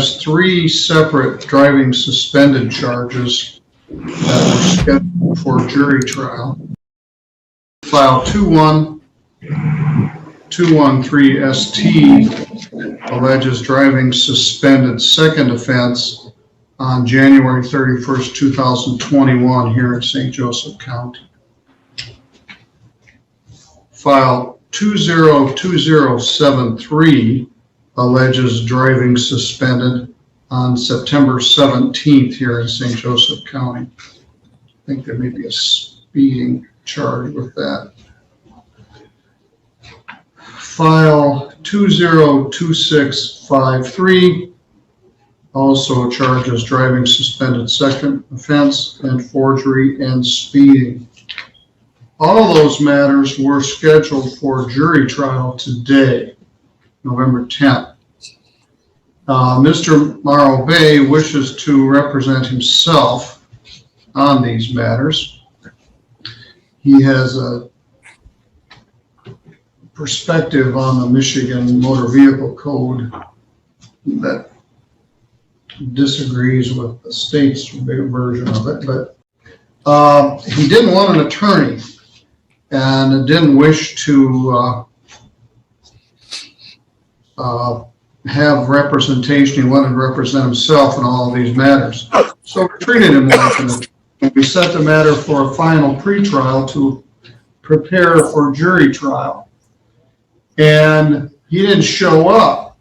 has 3 separate driving suspended charges that were scheduled for jury trial. File 21213ST alleges driving suspended second offense on January 31st, 2021 here in St. Joseph County. File 202073 alleges driving suspended on September 17th here in St. Joseph County. I think there may be a speeding charge with that. File 202653 also charges driving suspended second offense and forgery and speeding. All those matters were scheduled for jury trial today, November 10th. Mr. Morrow Bay wishes to represent himself on these matters. He has a perspective on the Michigan Motor Vehicle Code that disagrees with the state's version of it, but he didn't want an attorney and didn't wish to have representation. He wanted to represent himself in all of these matters. So we treated him like an attorney. We set the matter for a final pretrial to prepare for jury trial. And he didn't show up.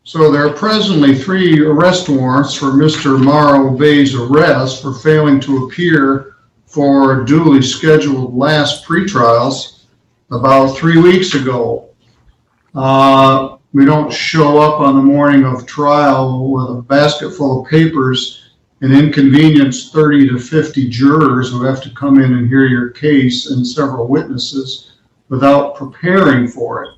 So there are presently 3 arrest warrants for Mr. Morrow Bay's arrest for failing to appear for duly scheduled last pretrials about 3 weeks ago. We don't show up on the morning of trial with a basket full of papers and inconvenience 30 to 50 jurors who have to come in and hear your case and several witnesses without preparing for it.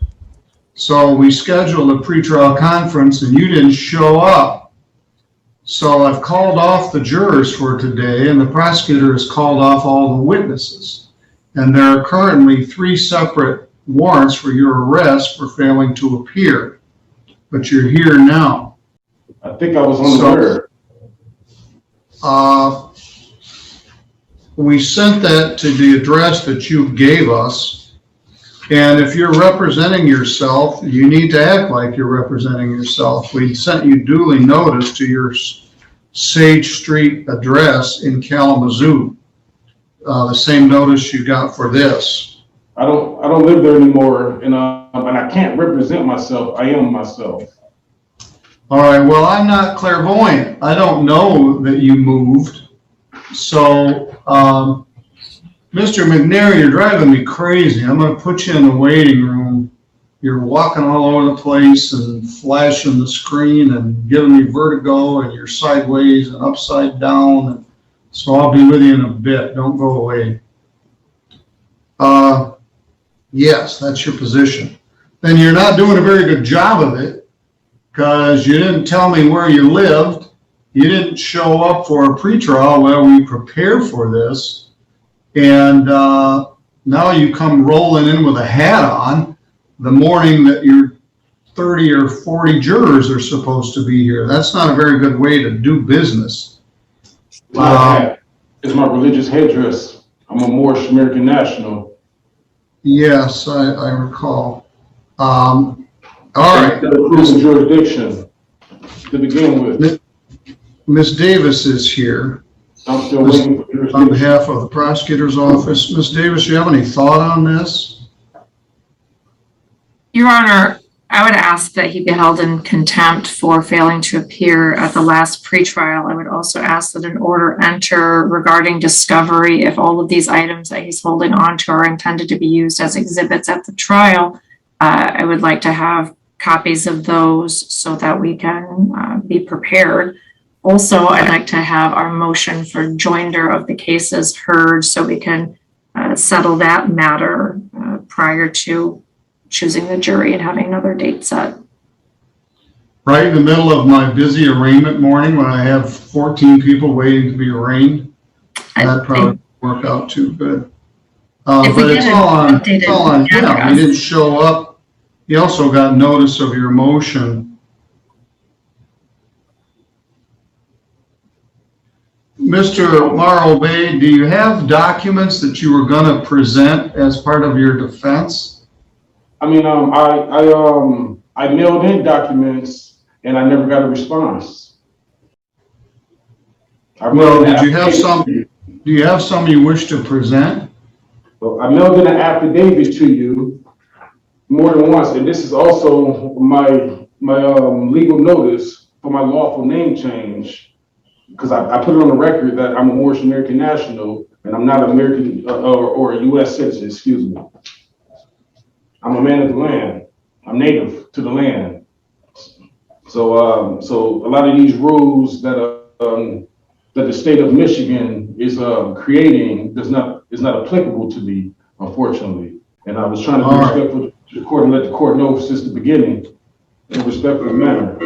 So we scheduled a pretrial conference and you didn't show up. So I've called off the jurors for today and the prosecutor has called off all the witnesses. And there are currently 3 separate warrants for your arrest for failing to appear. But you're here now. I think I was unaware. We sent that to the address that you gave us. And if you're representing yourself, you need to act like you're representing yourself. We sent you duly notice to your Sage Street address in Kalamazoo. The same notice you got for this. I don't live there anymore, and I can't represent myself. I am myself. All right. Well, I'm not clairvoyant. I don't know that you moved. So, Mr. McNair, you're driving me crazy. I'm going to put you in the waiting room. You're walking all over the place and flashing the screen and giving me vertigo, and you're sideways and upside down. And so I'll be with you in a bit. Don't go away. Yes, that's your position. Then you're not doing a very good job of it because you didn't tell me where you lived. You didn't show up for a pretrial while we prepare for this. And now you come rolling in with a hat on the morning that your 30 or 40 jurors are supposed to be here. That's not a very good way to do business. It's my religious headdress. I'm a Moorish American national. Yes, I recall. All right. Jurisdiction to begin with. Ms. Davis is here. I'm still waiting for jurisdiction. On behalf of the prosecutor's office. Ms. Davis, you have any thought on this? Your Honor, I would ask that he be held in contempt for failing to appear at the last pretrial. I would also ask that an order enter regarding discovery if all of these items that he's holding on to are intended to be used as exhibits at the trial. I would like to have copies of those so that we can be prepared. Also, I'd like to have our motion for joinder of the cases heard so we can settle that matter prior to choosing the jury and having another date set. Right in the middle of my busy arraignment morning when I have 14 people waiting to be arraigned, that probably won't work out too good. But it's all on him. He didn't show up. He also got notice of your motion Mr. Morrow Bay, do you have documents that you were going to present as part of your defense? I mean, I mailed in documents and I never got a response. Well, do you have some you wish to present? Well, I mailed in an affidavit to you more than once, and this is also my legal notice for my lawful name change, because I put it on the record that I'm a Moorish American national and I'm not American or a U.S. citizen, excuse me. I'm a man of the land. I'm native to the land. So so a lot of these rules that that the state of Michigan is creating is not applicable to me, unfortunately. And I was trying to be respectful to the court and let the court know since the beginning in a respectful manner.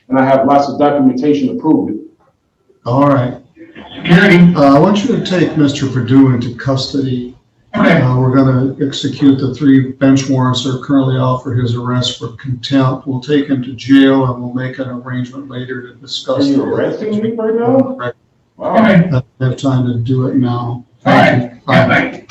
And I have lots of documentation to prove it. All right. I want you to take Mr. Perdue into custody. Okay. We're going to execute the 3 bench warrants that are currently out for his arrest for contempt. We'll take him to jail and we'll make an arrangement later to discuss. Are you arresting me right now? Right. Wow. I don't have time to do it now. All right. Bye.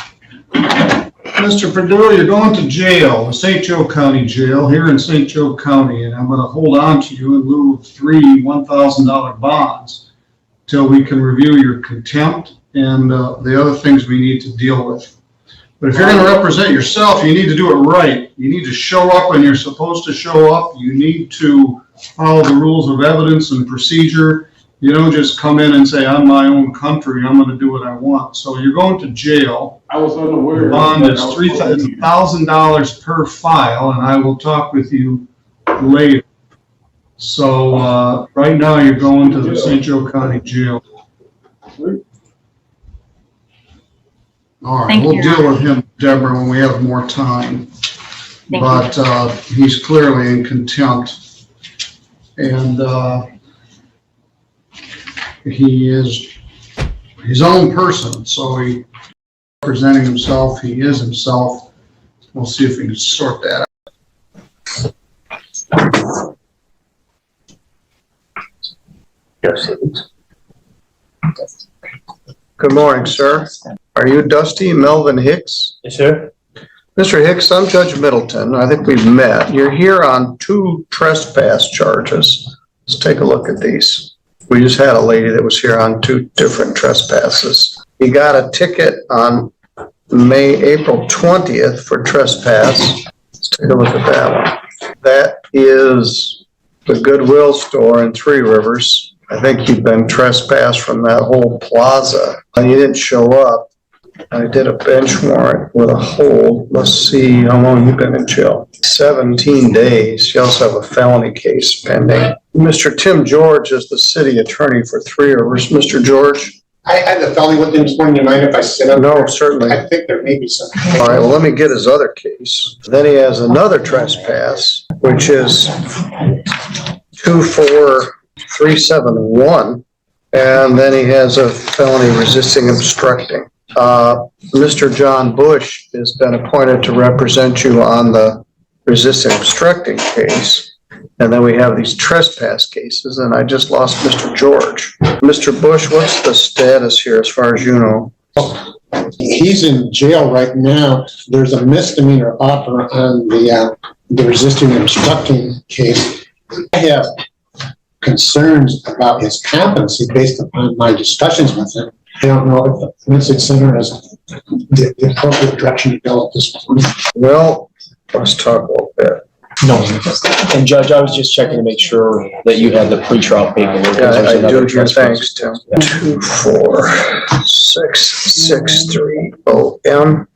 Mr. Perdue, you're going to jail, the St. Joe County Jail here in St. Joe County, and I'm going to hold on to you in lieu of 3 $1,000 bonds till we can review your contempt and the other things we need to deal with. But if you're going to represent yourself, you need to do it right. You need to show up when you're supposed to show up. You need to follow the rules of evidence and procedure. You don't just come in and say, I'm my own country, I'm going to do what I want. So you're going to jail. I was unaware. The bond is $1,000 per file, and I will talk with you later. So right now you're going to the St. Joe County Jail. All right, Thank we'll you. deal with him, Deborah, when we have more time. Thank But he's clearly in contempt. And he is his own person, so he representing himself, he is himself. We'll see if we can sort that out. Good morning, sir. Are you Dusty Melvin Hicks? Yes, sir. Mr. Hicks, I'm Judge Middleton. I think we've met. You're here on 2 trespass charges. Let's take a look at these. We just had a lady that was here on 2 different trespasses. You got a ticket on April 20th for trespass. Let's take a look at that one. That is the Goodwill store in 3 Rivers. I think you've been trespassed from that whole plaza. And you didn't show up. I did a bench warrant with a hold. Let's see how long you've been in jail. 17 days. You also have a felony case pending. Mr. Tim George is the city attorney for 3 Rivers. Mr. George? I had the felony with him this morning. You mind if I sit up? No, certainly. I think there may be some. All right, well, let me get his other case. Then he has another trespass, which is 24371. And then he has a felony resisting obstructing. Mr. John Bush has been appointed to represent you on the resisting obstructing case. And then we have these trespass cases, and I just lost Mr. George. Mr. Bush, what's the status here as far as you know? He's in jail right now. There's a misdemeanor offer on the resisting and obstructing case. I have concerns about his competency based upon my discussions with him. I don't know if the forensic center has the appropriate direction to go at this point. Well, let's talk a little bit. No. And Judge, I was just checking to make sure that you had the pretrial paperwork. Yeah, I do. Thanks, Tim. 24663 OM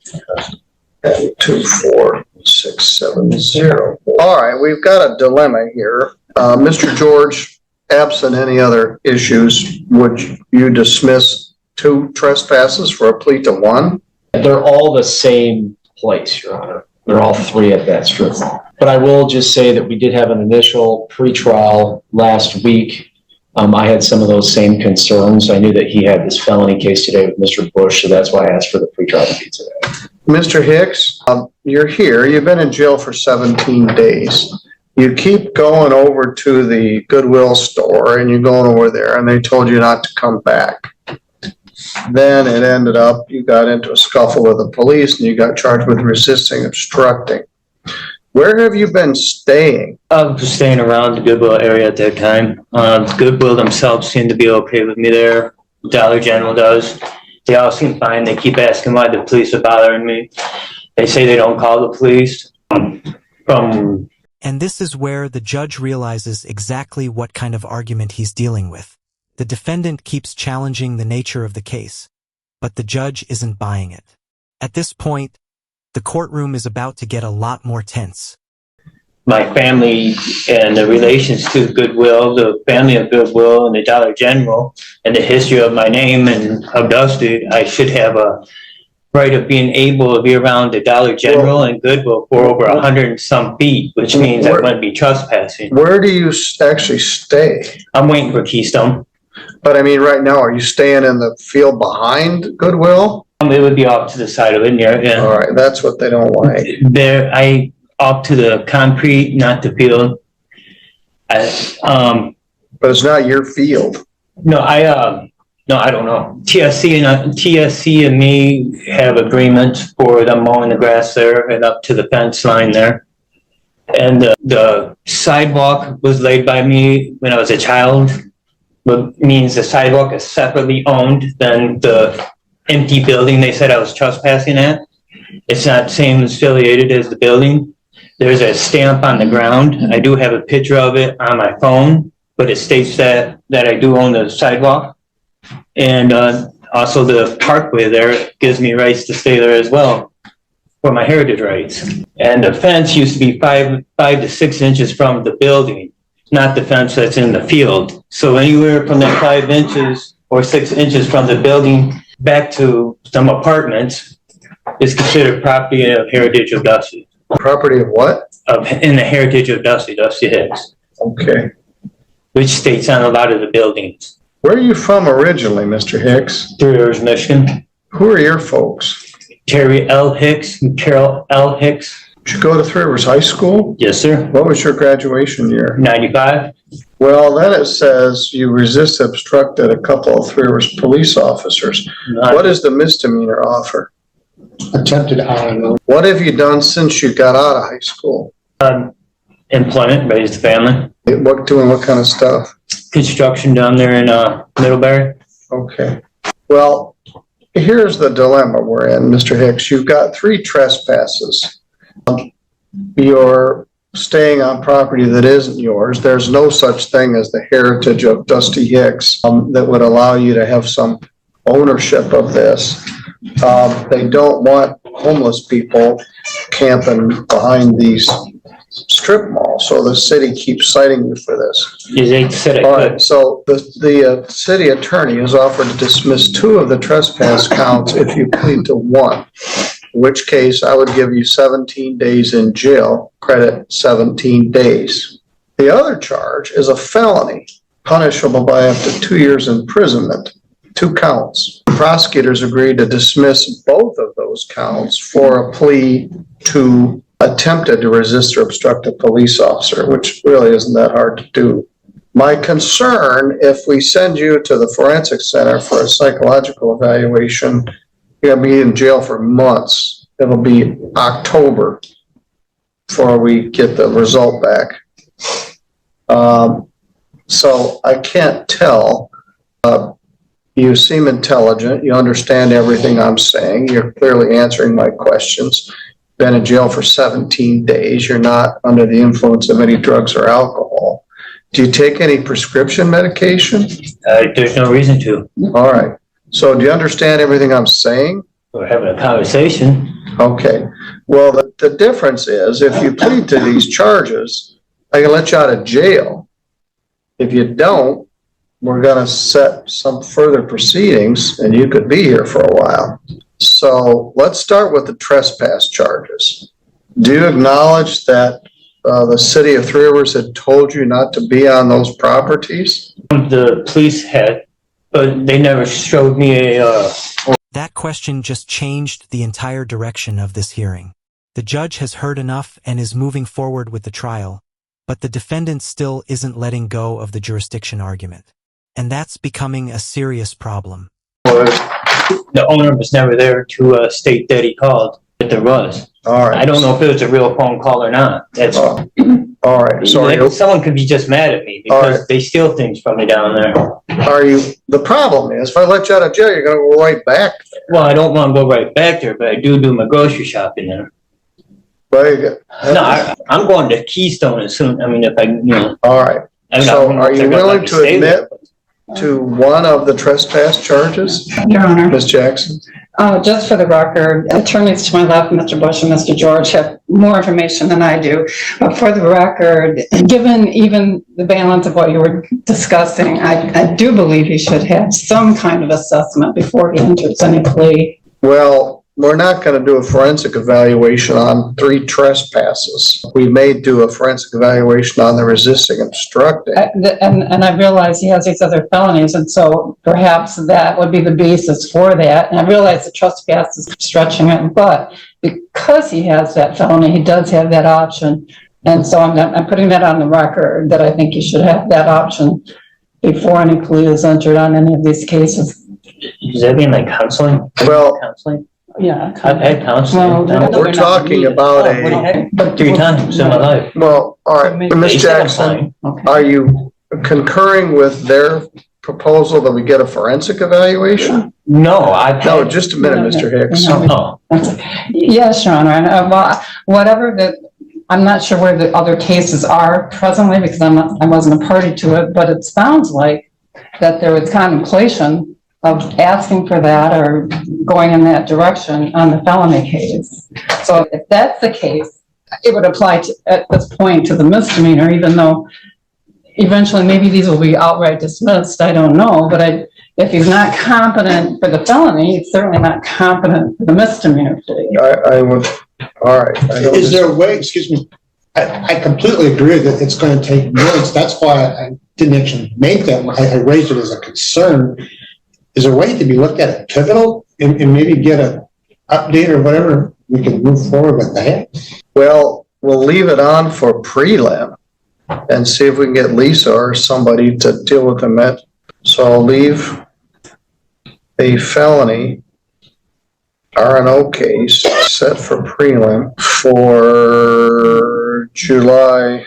and 24670. All right, we've got a dilemma here. Mr. George, absent any other issues, would you dismiss 2 trespasses for a plea to 1? They're all the same place, Your Honor. They're all 3 at that strip mall. But I will just say that we did have an initial pretrial last week. I had some of those same concerns. I knew that he had this felony case today with Mr. Bush, so that's why I asked for the pretrial to be today. Mr. Hicks, you're here. You've been in jail for 17 days. You keep going over to the Goodwill store and you're going over there and they told you not to come back. Then it ended up, you got into a scuffle with the police and you got charged with resisting obstructing. Where have you been staying? I was just staying around the Goodwill area at that time. Goodwill themselves seem to be okay with me there. Dollar General does. They all seem fine. They keep asking why the police are bothering me. They say they don't call the police. And this is where the judge realizes exactly what kind of argument he's dealing with. The defendant keeps challenging the nature of the case, but the judge isn't buying it. At this point, the courtroom is about to get a lot more tense. My family and the relations to Goodwill, the family of Goodwill and the Dollar General, and the history of my name and of Dusty, I should have a right of being able to be around the Dollar General and Goodwill for over 100 and some feet, which means I wouldn't be trespassing. Where do you actually stay? I'm waiting for Keystone. But I mean, right now, are you staying in the field behind Goodwill? It would be off to the side of it, yeah. All right, that's what they don't like. Off to the concrete, not the field. But it's not your field. No, I don't know. TSC and me have agreements for them mowing the grass there and up to the fence line there. And the sidewalk was laid by me when I was a child, but means the sidewalk is separately owned than the empty building they said I was trespassing at. It's not same affiliated as the building. There's a stamp on the ground. I do have a picture of it on my phone, but it states that I do own the sidewalk. And also the parkway there gives me rights to stay there as well for my heritage rights. And the fence used to be 5 to 6 inches from the building, not the fence that's in the field. So anywhere from that 5 inches or 6 inches from the building back to some apartments is considered property of heritage of Dusty. Property of what? In the heritage of Dusty Hicks. Okay. Which states on a lot of the buildings. Where are you from originally, Mr. Hicks? 3 Rivers, Michigan. Who are your folks? Terry L. Hicks and Carol L. Hicks. Did you go to 3 Rivers High School? Yes, sir. What was your graduation year? 95. Well, then it says you resisted, obstructed a couple of 3 Rivers police officers. What is the misdemeanor offer? Attempted RMO. What have you done since you got out of high school? Employment, raised a family. Doing what kind of stuff? Construction down there in Middlebury. Okay. Well, here's the dilemma we're in, Mr. Hicks. You've got 3 trespasses. You're staying on property that isn't yours. There's no such thing as the heritage of Dusty Hicks that would allow you to have some ownership of this. They don't want homeless people camping behind these strip malls, so the city keeps citing you for this. They said I All could. right, so the city attorney has offered to dismiss 2 of the trespass counts if you plead to 1, in which case I would give you 17 days in jail, credit 17 days. The other charge is a felony, punishable by up to 2 years imprisonment, 2 counts. Prosecutors agreed to dismiss both of those counts for a plea to attempted to resist or obstruct a police officer, which really isn't that hard to do. My concern, if we send you to the forensic center for a psychological evaluation, you're going to be in jail for months. It'll be October before we get the result back. So I can't tell. You seem intelligent. You understand everything I'm saying. You're clearly answering my questions. Been in jail for 17 days. You're not under the influence of any drugs or alcohol. Do you take any prescription medication? There's no reason to. All right. So do you understand everything I'm saying? We're having a conversation. Okay. Well, the difference is if you plead to these charges, I can let you out of jail. If you don't, we're going to set some further proceedings and you could be here for a while. So let's start with the trespass charges. Do you acknowledge that the city of 3 Rivers had told you not to be on those properties? The police had, but they never showed me That question just changed the entire direction of this hearing. The judge has heard enough and is moving forward with the trial. but the defendant still isn't letting go of the jurisdiction argument. And that's becoming a serious problem. The owner was never there to state that he called, that there was. All right. I don't know if it was a real phone call or not. That's All right, so like, someone could be just mad at me because they steal things from me down there. the problem is, if I let you out of jail, you're gonna go right back there. Well, I don't want to go right back there, but I do my grocery shopping there. Right? No, I'm going to Keystone as soon. I mean, if I, All right, I mean, I so don't know are if you they're gonna let willing me to stay there, admit to one of the trespass charges, Your Honor, Ms. Jackson? just for the record, attorneys to my left, Mr. Bush and Mr. George, have more information than I do. But for the record, given even the balance of what you were discussing, I do believe he should have some kind of assessment before he enters any plea. Well, we're not gonna do a forensic evaluation on 3 trespasses. We may do a forensic evaluation on the resisting and obstructing. And I realize he has these other felonies, and so perhaps that would be the basis for that. And I realize the trespass is stretching it, but because he has that felony, he does have that option. And so I'm putting that on the record, that I think he should have that option before any plea is entered on any of these cases. Does that mean like counseling? Well, Counseling? Yeah. I've had counseling. Well, we're talking about But 3 times in my life. well, all right, They Ms. said I'm Jackson, Okay. are you concurring with their proposal that we get a forensic evaluation? No, I've No, had. just a minute, Mr. Hicks. Oh, Yes, Your Honor, and well, whatever I'm not sure where the other cases are presently because I wasn't a party to it, but it sounds like that there was contemplation of asking for that or going in that direction on the felony case. So if that's the case, it would apply to, at this point, to the misdemeanor, even though eventually maybe these will be outright dismissed, I don't know, but if he's not competent for the felony, he's certainly not competent for the misdemeanor plea. I would, all right. Is there a way, excuse me, I completely agree that it's going to take months. That's why I didn't actually make that. I raised it as a concern. Is there a way to be looked at as pivotal and maybe get an update or whatever? We can move forward with that. Well, we'll leave it on for prelim and see if we can get Lisa or somebody to deal with them. So I'll leave a felony R&O case set for prelim for July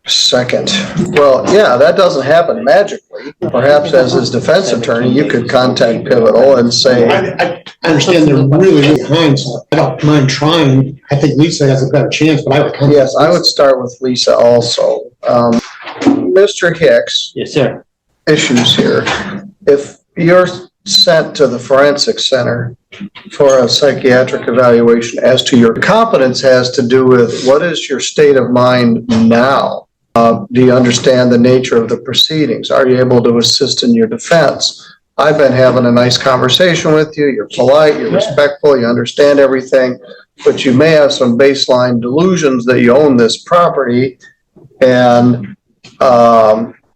2nd. Well, yeah, that doesn't happen magically. Perhaps as his defense attorney, you could contact Pivotal and say, I understand they're really behind, so I don't mind trying. I think Lisa has a better chance, but I would come. yes, I would start with Lisa also. Mr. Hicks, yes, sir. issues here. If you're sent to the forensic center for a psychiatric evaluation as to your competence has to do with what is your state of mind now? Do you understand the nature of the proceedings? Are you able to assist in your defense? I've been having a nice conversation with you. You're polite, you're respectful, you understand everything, but you may have some baseline delusions that you own this property and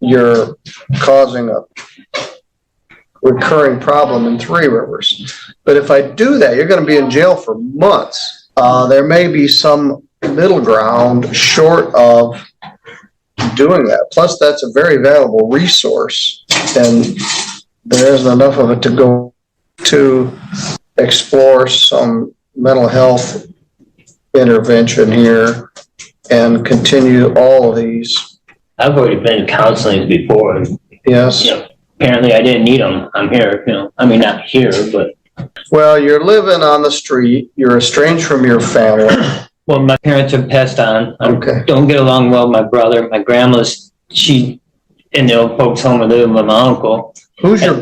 you're causing a recurring problem in Three Rivers. But if I do that, you're going to be in jail for months. There may be some middle ground short of doing that. Plus, that's a very valuable resource, and there isn't enough of it to go to explore some mental health intervention here and continue all of these. I've already been to counseling before, and Yes. apparently I didn't need them. I'm here, I mean, not here, but. Well, you're living on the street. You're estranged from your family. Well, my parents have passed on. I Okay. don't get along well with my brother. My grandma's, she in the old folks home living with my uncle, Who's your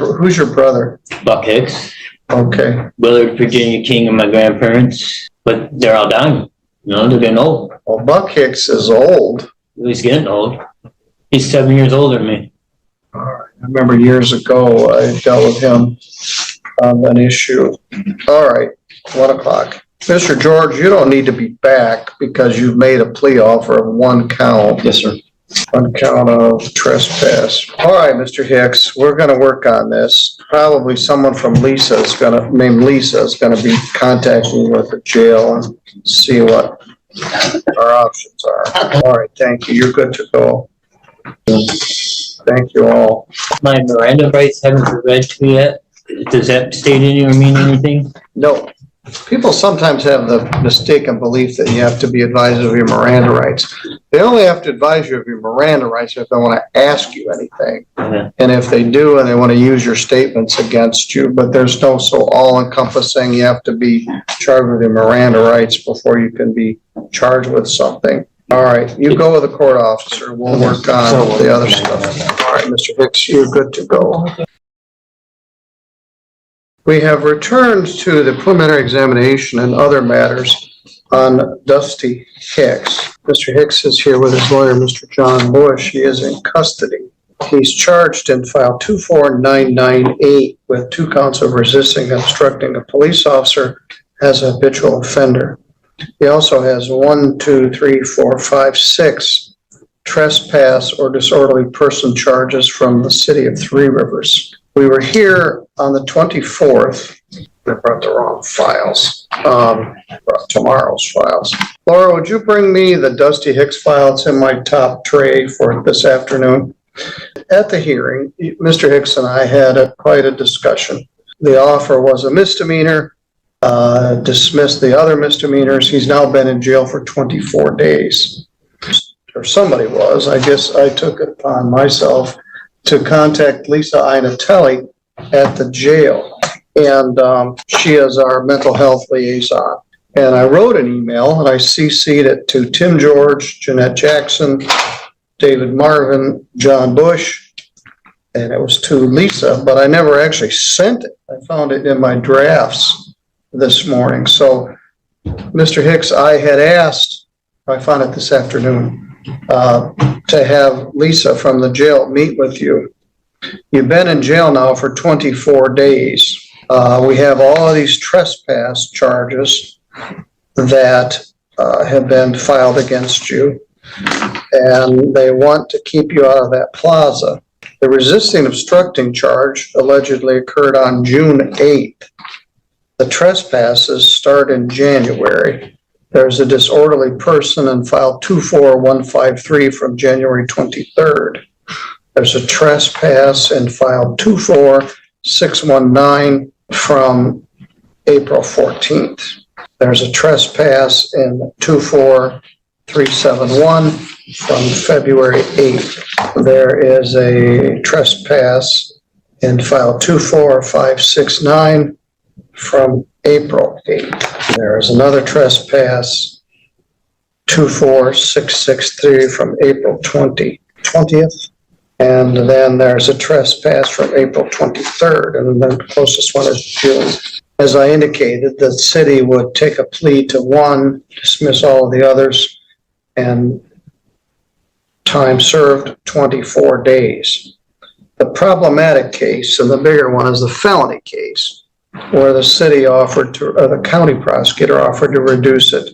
brother? Buck Hicks, Okay. Willard, Virginia King, and my grandparents. But they're all dying. They're getting old. Well, Buck Hicks is old. He's getting old. He's 7 years older than me. I remember years ago, I dealt with him on an issue. All right, 1 o'clock. Mr. George, you don't need to be back because you've made a plea offer of 1 count. Yes, sir. 1 count of trespass. All right, Mr. Hicks, we're gonna work on this. Probably someone from named Lisa is gonna be contacting you at the jail and see what our options are. All right, thank you. You're good to go. Thank you all. My Miranda rights haven't been read to me yet. Does that state any or mean anything? No, people sometimes have the mistaken belief that you have to be advised of your Miranda rights. They only have to advise you of your Miranda rights if they want to ask you anything. And if they do, and they want to use your statements against you, but there's no so all-encompassing, you have to be charged with your Miranda rights before you can be charged with something. All right, you go with the court officer. We'll work on the other stuff. All right, Mr. Hicks, you're good to go. We have returned to the preliminary examination and other matters on Dusty Hicks. Mr. Hicks is here with his lawyer, Mr. John Bush. He is in custody. He's charged in file 24998 with 2 counts of resisting and obstructing a police officer as a habitual offender. He also has 6 trespass or disorderly person charges from the city of Three Rivers. We were here on the 24th. I brought the wrong files. Brought tomorrow's files. Laura, would you bring me the Dusty Hicks file? It's in my top tray for this afternoon. At the hearing, Mr. Hicks and I had quite a discussion. The offer was a misdemeanor, dismissed the other misdemeanors. He's now been in jail for 24 days. Or somebody was. I guess I took it upon myself to contact Lisa Inatelli at the jail. And she is our mental health liaison. And I wrote an email and I CC'd it to Tim George, Jeanette Jackson, David Marvin, John Bush, and it was to Lisa, but I never actually sent it. I found it in my drafts this morning. So, Mr. Hicks, I had asked, I found it this afternoon, to have Lisa from the jail meet with you. You've been in jail now for 24 days. We have all of these trespass charges that have been filed against you, and they want to keep you out of that plaza. The resisting obstructing charge allegedly occurred on June 8th. The trespasses start in January. There's a disorderly person in file 24153 from January 23rd. There's a trespass in file 24619 from April 14th. There's a trespass in 24371 from February 8th. There is a trespass in file 24569 from April 8th. There is another trespass, 24663 from April 20th. And then there's a trespass from April 23rd, and the closest one is June. As I indicated, the city would take a plea to one, dismiss all of the others, and time served 24 days. The problematic case, and the bigger one, is the felony case, where the city offered to, or the county prosecutor offered to reduce it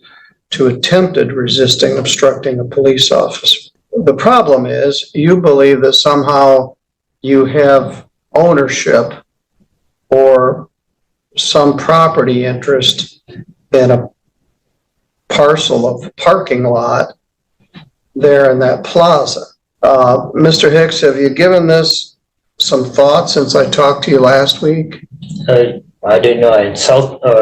to attempted resisting obstructing a police officer. The problem is you believe that somehow you have ownership or some property interest in a parcel of parking lot there in that plaza. Mr. Hicks, have you given this some thought since I talked to you last week? I didn't know I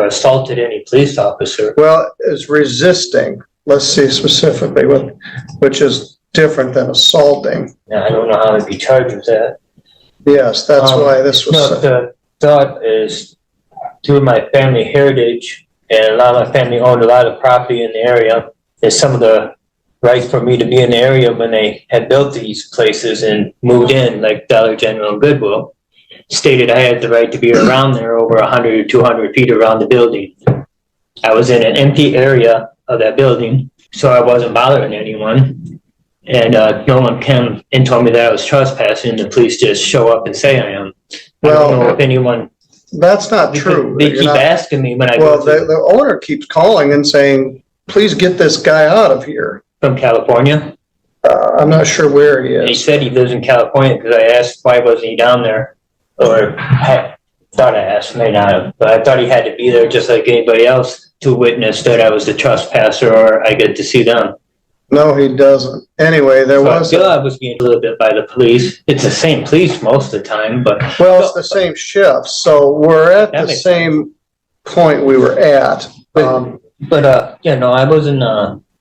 assaulted any police officer. Well, it's resisting. Let's see specifically which is different than assaulting. I don't know how to be charged with that. Yes, that's why this was. No, the thought is through my family heritage, and a lot of my family owned a lot of property in the area. There's some of the right for me to be in the area when they had built these places and moved in, like Dollar General and Goodwill, stated I had the right to be around there over 100 or 200 feet around the building. I was in an empty area of that building, so I wasn't bothering anyone. And no one came and told me that I was trespassing. The police just show up and say I am. Well, I don't know if anyone. That's not true. They keep asking me when I Well, go to, the owner keeps calling and saying, please get this guy out of here. from California. I'm not sure where he He is. said he lives in California because I asked why wasn't he down there, or I thought I asked, may not have, but I thought he had to be there just like anybody else to witness that I was the trespasser, or I get to see them. No, he doesn't. Anyway, there So I was, feel I was being a little bit by the police. It's the same police most of the time, but. well, it's the same shift, so we're at That the makes same point we were at. Yeah, no, I wasn't,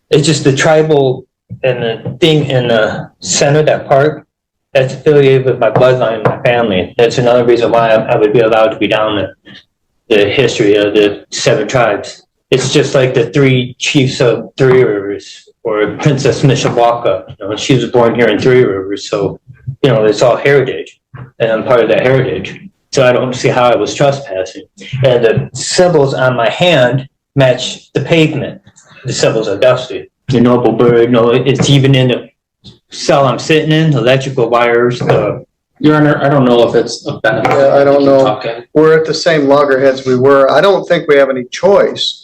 it's just the tribal and the thing in the center, that park, that's affiliated with my bloodline and my family. That's another reason why I would be allowed to be down there. The history of the 7 tribes. It's just like the 3 chiefs of Three Rivers, or Princess Mishawaka. You know, she was born here in Three Rivers, so, you know, it's all heritage, and I'm part of that heritage. So I don't see how I was trespassing. And the symbols on my hand match the pavement. The symbols are dusty. The noble bird, no, it's even in the cell I'm sitting in, electrical wires, Your Honor, I don't know if it's a benefit. Yeah, I don't We can know. talk in. We're at the same loggerheads we were. I don't think we have any choice.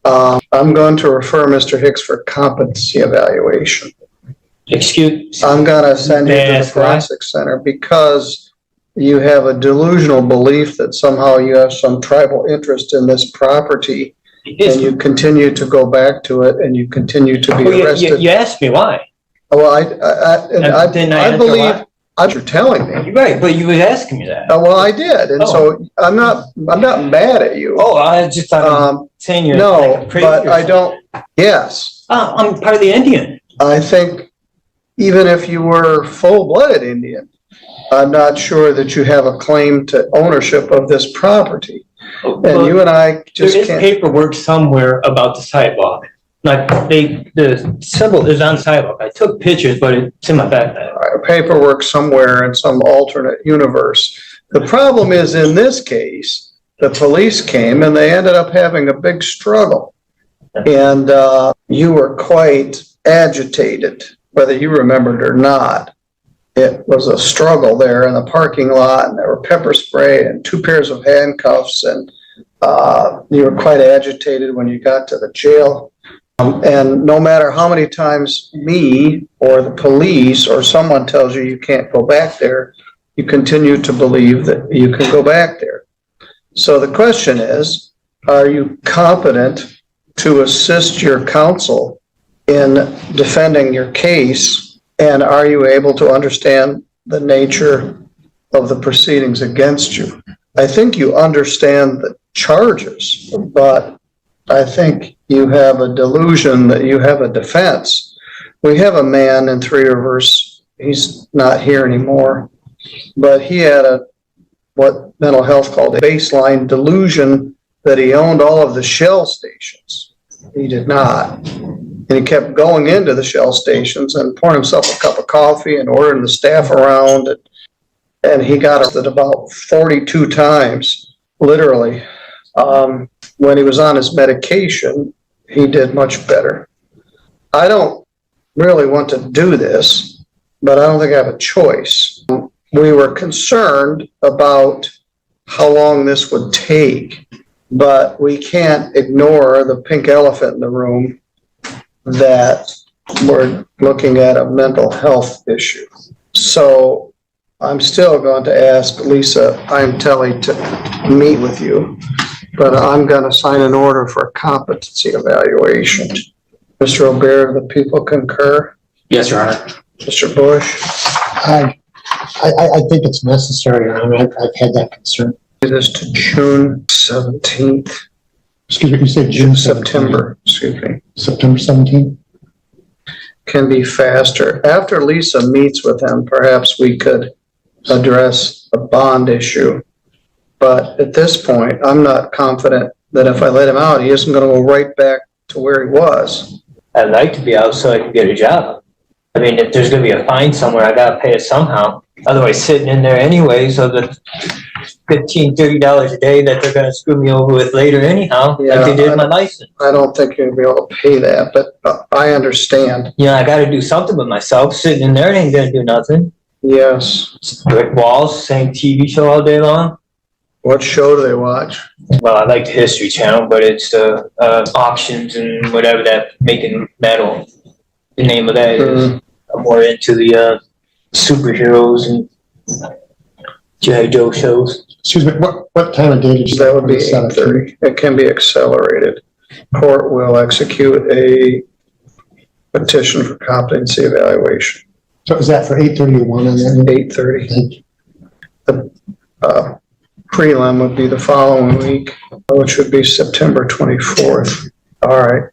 I'm going to refer Mr. Hicks for competency evaluation. excuse. I'm gonna send you May I to the ask why? forensic center because you have a delusional belief that somehow you have some tribal interest in this property, and you continue to go back to it, and you continue to be Well, arrested. you asked me why. Well, Didn't I I answer believe, why? you're telling me. You're right, but you were asking me that. Well, I did, and so I'm not mad at you. Oh, I just thought saying you're No, like a priest but or I something. don't, yes. Oh, I'm part of the Indian. I think even if you were full-blooded Indian, I'm not sure that you have a claim to ownership of this property. And you and I just There is can't. paperwork somewhere about the sidewalk. Like the symbol is on the sidewalk. I took pictures, but it's in my backpack. Paperwork somewhere in some alternate universe. The problem is, in this case, the police came and they ended up having a big struggle. And you were quite agitated, whether you remembered or not. It was a struggle there in the parking lot, and there were pepper spray and 2 pairs of handcuffs, and you were quite agitated when you got to the jail. And no matter how many times me or the police or someone tells you you can't go back there, you continue to believe that you can go back there. So the question is, are you competent to assist your counsel in defending your case? And are you able to understand the nature of the proceedings against you? I think you understand the charges, but I think you have a delusion that you have a defense. We have a man in Three Rivers, he's not here anymore, but he had what mental health called a baseline delusion that he owned all of the Shell stations. He did not. And he kept going into the Shell stations and pouring himself a cup of coffee and ordering the staff around. And he got arrested about 42 times, literally. When he was on his medication, he did much better. I don't really want to do this, but I don't think I have a choice. We were concerned about how long this would take, but we can't ignore the pink elephant in the room that we're looking at a mental health issue. So I'm still going to ask Lisa Telly to meet with you, but I'm going to sign an order for a competency evaluation. Mr. O'Bear, the people concur? Yes, Your Honor. Mr. Bush? I think it's necessary, Your Honor. I've had that concern. It is to June 17th. Excuse me, you said June 17th? September, excuse me. September 17th? Can be faster. After Lisa meets with him, perhaps we could address a bond issue. But at this point, I'm not confident that if I let him out, he isn't going to go right back to where he was. I'd like to be out so I can get a job. I mean, if there's gonna be a fine somewhere, I gotta pay it somehow. Otherwise, sitting in there anyways, of the $15, $30 a day that they're gonna screw me over with later anyhow, like they did my license. I don't think you're going to be able to pay that, but I understand. You know, I gotta do something with myself. Sitting in there, it ain't gonna do nothing. Yes. It's brick walls, same TV show all day long. What show do they watch? Well, I like the History Channel, but it's the auctions and whatever that making metal. The name of that is. I'm more into the superheroes and G.I. Joe shows. Excuse me, what time of day did you say? That would be 8:30. It can be accelerated. court will execute a petition for competency evaluation. So is that for 8:31 and then 8:30. The prelim would be the following week, which would be September 24th. All right.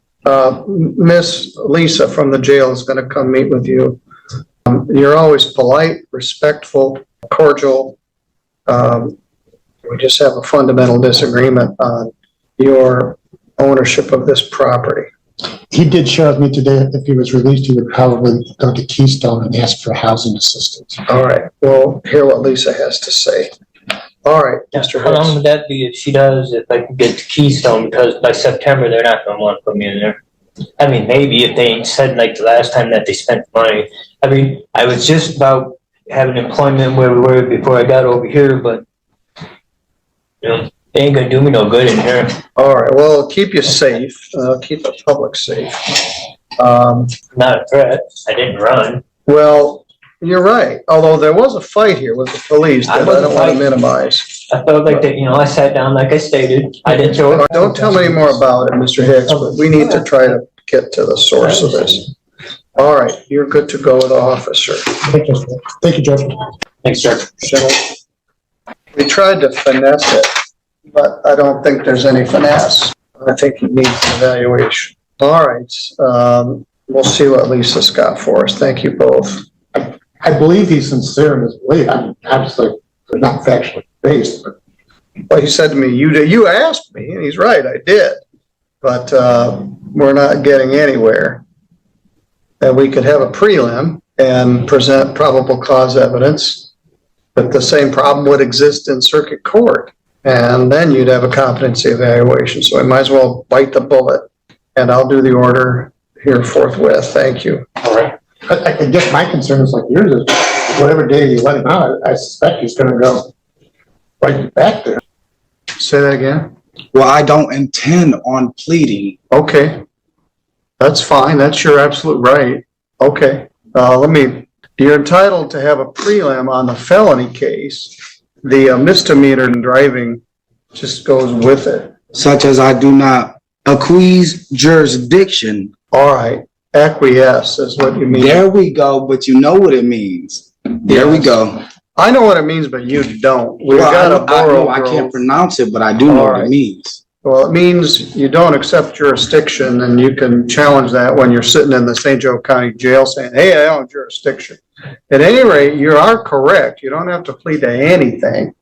Miss Lisa from the jail is going to come meet with you. You're always polite, respectful, cordial. We just have a fundamental disagreement on your ownership of this property. he did share with me today that if he was released, he would probably go to Keystone and ask for housing assistance. All right, we'll hear what Lisa has to say. All right, Mr. How long Hicks. would that be if she does, if I can get to Keystone, because by September, they're not gonna want to put me in there. I mean, maybe if they ain't said like the last time that they spent money. I mean, I was just about having employment where we were before I got over here, but you know, they ain't gonna do me no good in here. All right, well, keep you safe, keep the public safe. Not a threat. I didn't run. Well, you're right, although there was a fight here with the police that I don't want to minimize. I felt like that, you know, I sat down like I stated. I didn't throw it. Don't tell me any more about it, Mr. Hicks, but we need to try to get to the source of this. All right, you're good to go with the officer. Thank you, Judge. Thanks, sir. We tried to finesse it, but I don't think there's any finesse. I think he needs an evaluation. All right, we'll see what Lisa's got for us. Thank you both. I believe he's sincere in his belief. I mean, obviously, they're not factually based, but Well, he said to me, you asked me, and he's right, I did. But we're not getting anywhere. And we could have a prelim and present probable cause evidence, but the same problem would exist in circuit court. And then you'd have a competency evaluation. So I might as well bite the bullet, and I'll do the order here forthwith. Thank you. all right. I guess my concern is like yours is whatever day you let him out, I suspect he's gonna go right back there. Say that again? Well, I don't intend on pleading. Okay. That's fine. That's your absolute right. Okay. You're entitled to have a prelim on the felony case. The misdemeanor in driving just goes with it. Such as I do not acquiesce jurisdiction. All right. Acquiesce is what you mean. There we go, but you know what it means. There we go. I know what it means, but you don't. We've Well, got a I know borough I can't grove. pronounce it, but I do know All what right. it means. Well, it means you don't accept jurisdiction, and you can challenge that when you're sitting in the St. Joe County Jail saying, hey, I own jurisdiction. At any rate, you are correct. You don't have to plead to anything.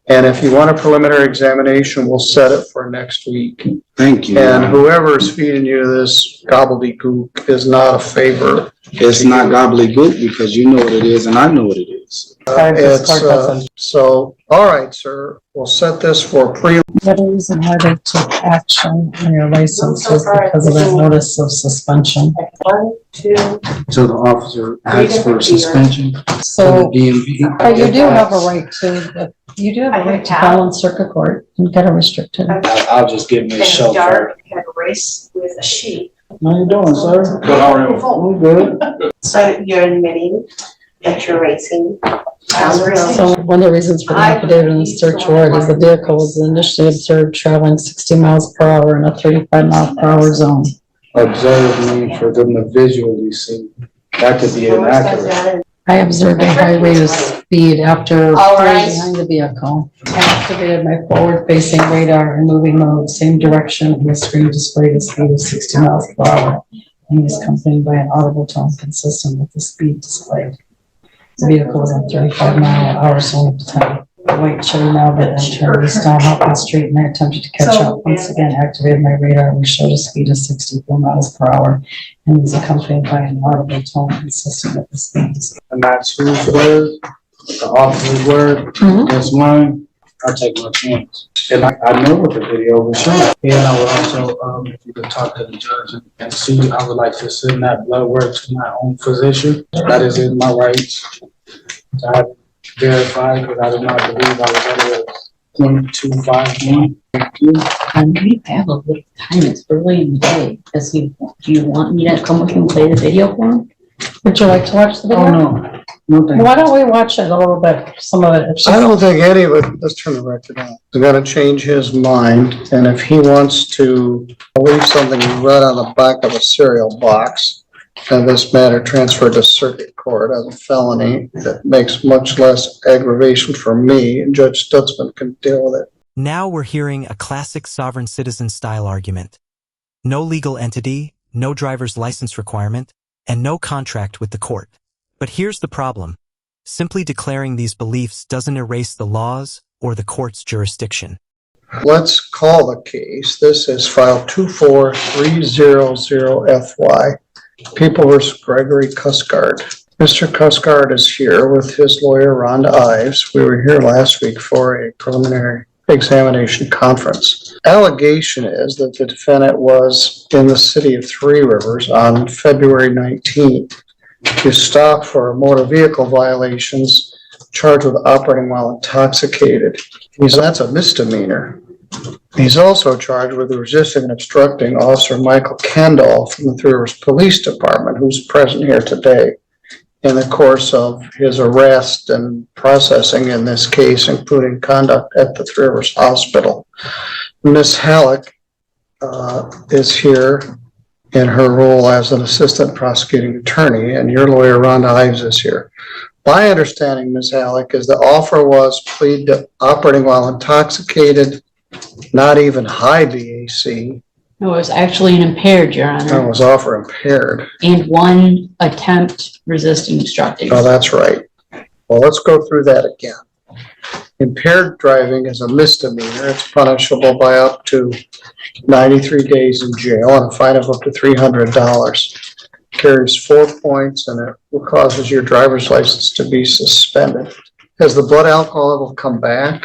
And if you want a preliminary examination, we'll set it for next week. Thank you. And whoever's feeding you this gobbledygook is not a favor. It's not gobbledygook because you know what it is and I know what it is. So, all right, sir, we'll set this for pre. The reason why they took action on your license was because of that notice of suspension. So the officer asks for suspension So, for the DMV. but you do have a right to file in circuit court and get a restricted. I'll just give me a show. Dark, had a race with a sheep. How you doing, sir? Good, how are you? I'm good. So you're admitting that you're racing down the road? So one of the reasons for the affidavit and the search warrant is the vehicle was initially observed traveling 60 miles per hour in a 35 mile per hour zone. Observe me for them to visually see. That could be inaccurate. I observed a high rate of speed after All falling right. behind the vehicle. I activated my forward-facing radar and moving mode, same direction, and the screen displayed a speed of 60 miles per hour. And was accompanied by an audible tone consistent with the speed displayed. The vehicle was at 35 mile an hour zone at the time. The white Chevy Malibu then turned east down Hopkins Street, and I attempted to catch up. Once again, activated my radar, which showed a speed of 64 miles per hour, and was accompanied by an audible tone consistent with the speed displayed. And that's whose word? The officer's word? Mhm. That's mine. I'll take my chance. And I know what the video was showing. And I would also, if you could talk to the judge and see, I would like to send that blood work to my own physician. That is in my rights. To have verified, because I do not believe I was under 0.251. Thank you. We have a little time, it's early in the day, do you want me to come with you and play the video for him? Would you like to watch the Oh, video? no. Why don't we watch it a little bit, some of it? It's I just- don't think any of it, let's turn the record on. He's got to change his mind, and if he wants to believe something he read on the back of a cereal box, and this matter transferred to circuit court as a felony, that makes much less aggravation for me, and Judge Stutzman can deal with it. Now we're hearing a classic sovereign citizen style argument. No legal entity, no driver's license requirement, and no contract with the court. But here's the problem. Simply declaring these beliefs doesn't erase the laws or the court's jurisdiction. Let's call the case. This is file 24300FY, People versus Gregory Cuscard. Mr. Cuscard is here with his lawyer, Rhonda Ives. We were here last week for a preliminary examination conference. Allegation is that the defendant was in the city of Three Rivers on February 19th. He was stopped for motor vehicle violations, charged with operating while intoxicated. That's a misdemeanor. He's also charged with resisting and obstructing Officer Michael Kendall from the Three Rivers Police Department, who's present here today, in the course of his arrest and processing in this case, including conduct at the Three Rivers Hospital. Ms. Halleck is here in her role as an assistant prosecuting attorney, and your lawyer, Rhonda Ives, is here. My understanding, Ms. Halleck, is the offer was plead to operating while intoxicated, not even high VAC. No, it was actually an impaired, Your That Honor, was offer impaired. and one attempt resisting obstructing. Oh, that's right. Well, let's go through that again. Impaired driving is a misdemeanor. It's punishable by up to 93 days in jail and a fine of up to $300. Carries 4 points, and it causes your driver's license to be suspended. Has the blood alcohol level come back?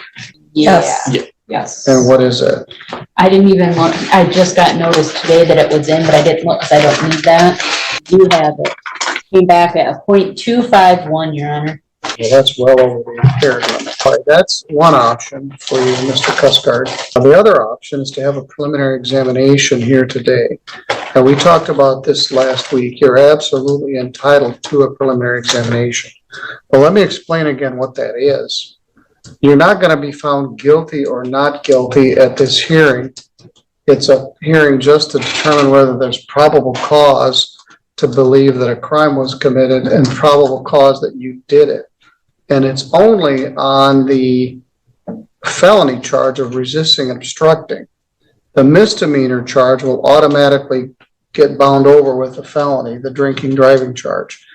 Yes. Yes. And what is it? I didn't even look, I just got notice today that it was in, but I didn't look because I don't need that. You have it. Came back at a 0.251, Your Honor. Well, that's well over the impaired limit. All right, that's one option for you, Mr. Cuscard. The other option is to have a preliminary examination here today. And we talked about this last week. You're absolutely entitled to a preliminary examination. Well, let me explain again what that is. You're not going to be found guilty or not guilty at this hearing. It's a hearing just to determine whether there's probable cause to believe that a crime was committed and probable cause that you did it. And it's only on the felony charge of resisting and obstructing. The misdemeanor charge will automatically get bound over with the felony, the drinking driving charge.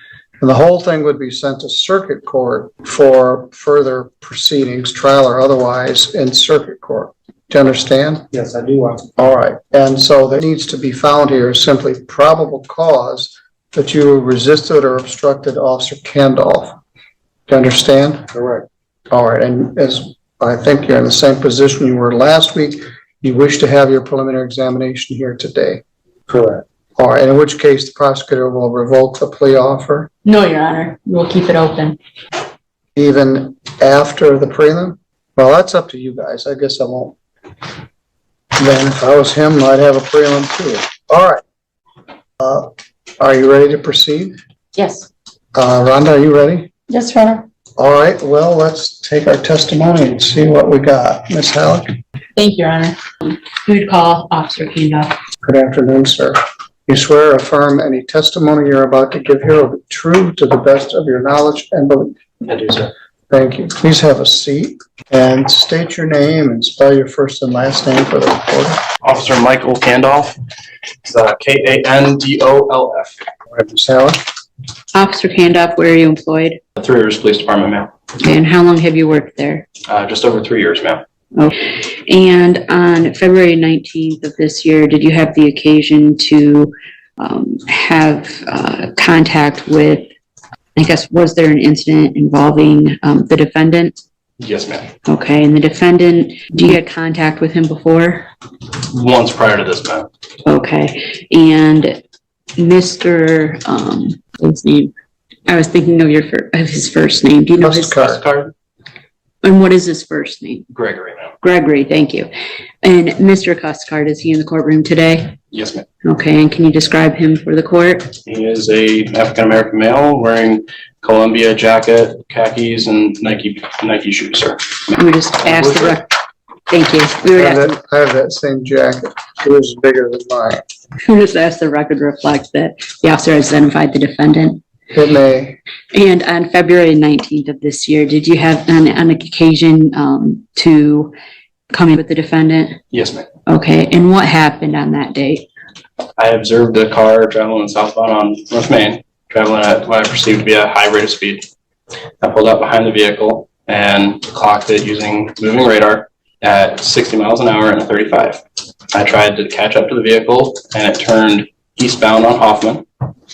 And the whole thing would be sent to circuit court for further proceedings, trial or otherwise, in circuit court. Do you understand? Yes, I do. All right. And so that needs to be found here is simply probable cause that you resisted or obstructed Officer Kendall. Do you understand? Correct. All right. And as I think you're in the same position you were last week, you wish to have your preliminary examination here today. Correct. All right. In which case the prosecutor will revoke the plea offer. No, Your Honor, we'll keep it open. Even after the prelim? Well, that's up to you guys. I guess I won't. Then if I was him, I'd have a prelim too. All right. Are you ready to proceed? Yes. Rhonda, are you ready? Yes, Your Honor. All right. Well, let's take our testimony and see what we got. Ms. Halleck? Thank you, Your Honor. We would call Officer Kendall. Good afternoon, sir. You swear or affirm any testimony you're about to give here will be true to the best of your knowledge and belief? I do, sir. Thank you. Please have a seat and state your name and spell your first and last name for the recorder. Officer Michael Kandolf. It's Kandolf. All right, Ms. Halleck? Officer Kendall, where are you employed? Three Rivers Police Department, ma'am. And how long have you worked there? Just over 3 years, ma'am. Okay. And on February 19th of this year, did you have the occasion to have contact with, I guess, was there an incident involving the defendant? Yes, ma'am. Okay, and the defendant, do you get contact with him before? Once prior to this, ma'am. Okay, and Mr. His name, I was thinking of his first name. Do you know his Cuscard. Card? And what is his first name? Gregory, ma'am. Gregory, thank you. And Mr. Cuscard, is he in the courtroom today? Yes, ma'am. Okay, and can you describe him for the court? He is a African-American male wearing Columbia jacket, khakis, and Nike shoes, sir. Let me just ask the rec. Thank you. We I would have that same jacket. It was bigger than mine. just ask the record reflect that the officer has identified the defendant. It may. And on February 19th of this year, did you have on occasion to come in with the defendant? Yes, ma'am. Okay, and what happened on that date? I observed a car traveling southbound on North Main, traveling at what I perceived to be a high rate of speed. I pulled up behind the vehicle and clocked it using moving radar at 60 miles an hour and a 35. I tried to catch up to the vehicle and it turned eastbound on Hoffman.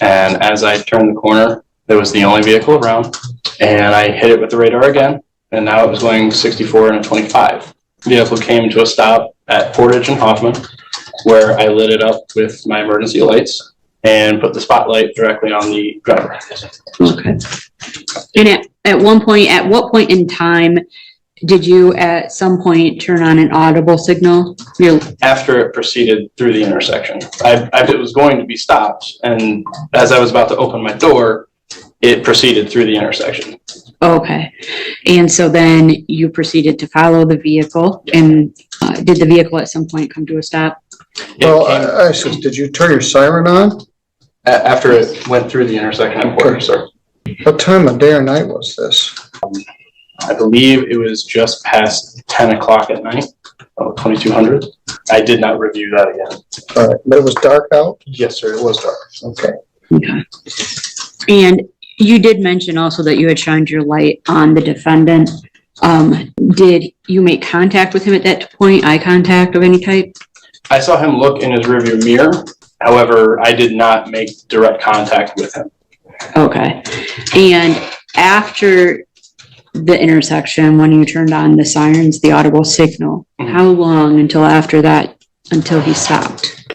And as I turned the corner, there was the only vehicle around and I hit it with the radar again. And now it was going 64 and a 25. The vehicle came to a stop at Portage and Hoffman, where I lit it up with my emergency lights and put the spotlight directly on the driver. Okay. And at what point in time did you at some point turn on an audible signal? After it proceeded through the intersection. It was going to be stopped, and as I was about to open my door, it proceeded through the intersection. Okay. And so then you proceeded to follow the vehicle, and did the vehicle at some point come to a stop? Well, I said, did you turn your siren on? After it went through the intersection at Portage, sir. What time of day or night was this? I believe it was just past 10 o'clock at night, 2200. I did not review that again. All right, but it was dark out? Yes, sir, it was dark. Okay. Okay. And you did mention also that you had shined your light on the defendant. Did you make contact with him at that point, eye contact of any type? I saw him look in his rearview mirror. However, I did not make direct contact with him. Okay. And after the intersection, when you turned on the sirens, the audible signal, how long until after that, until he stopped?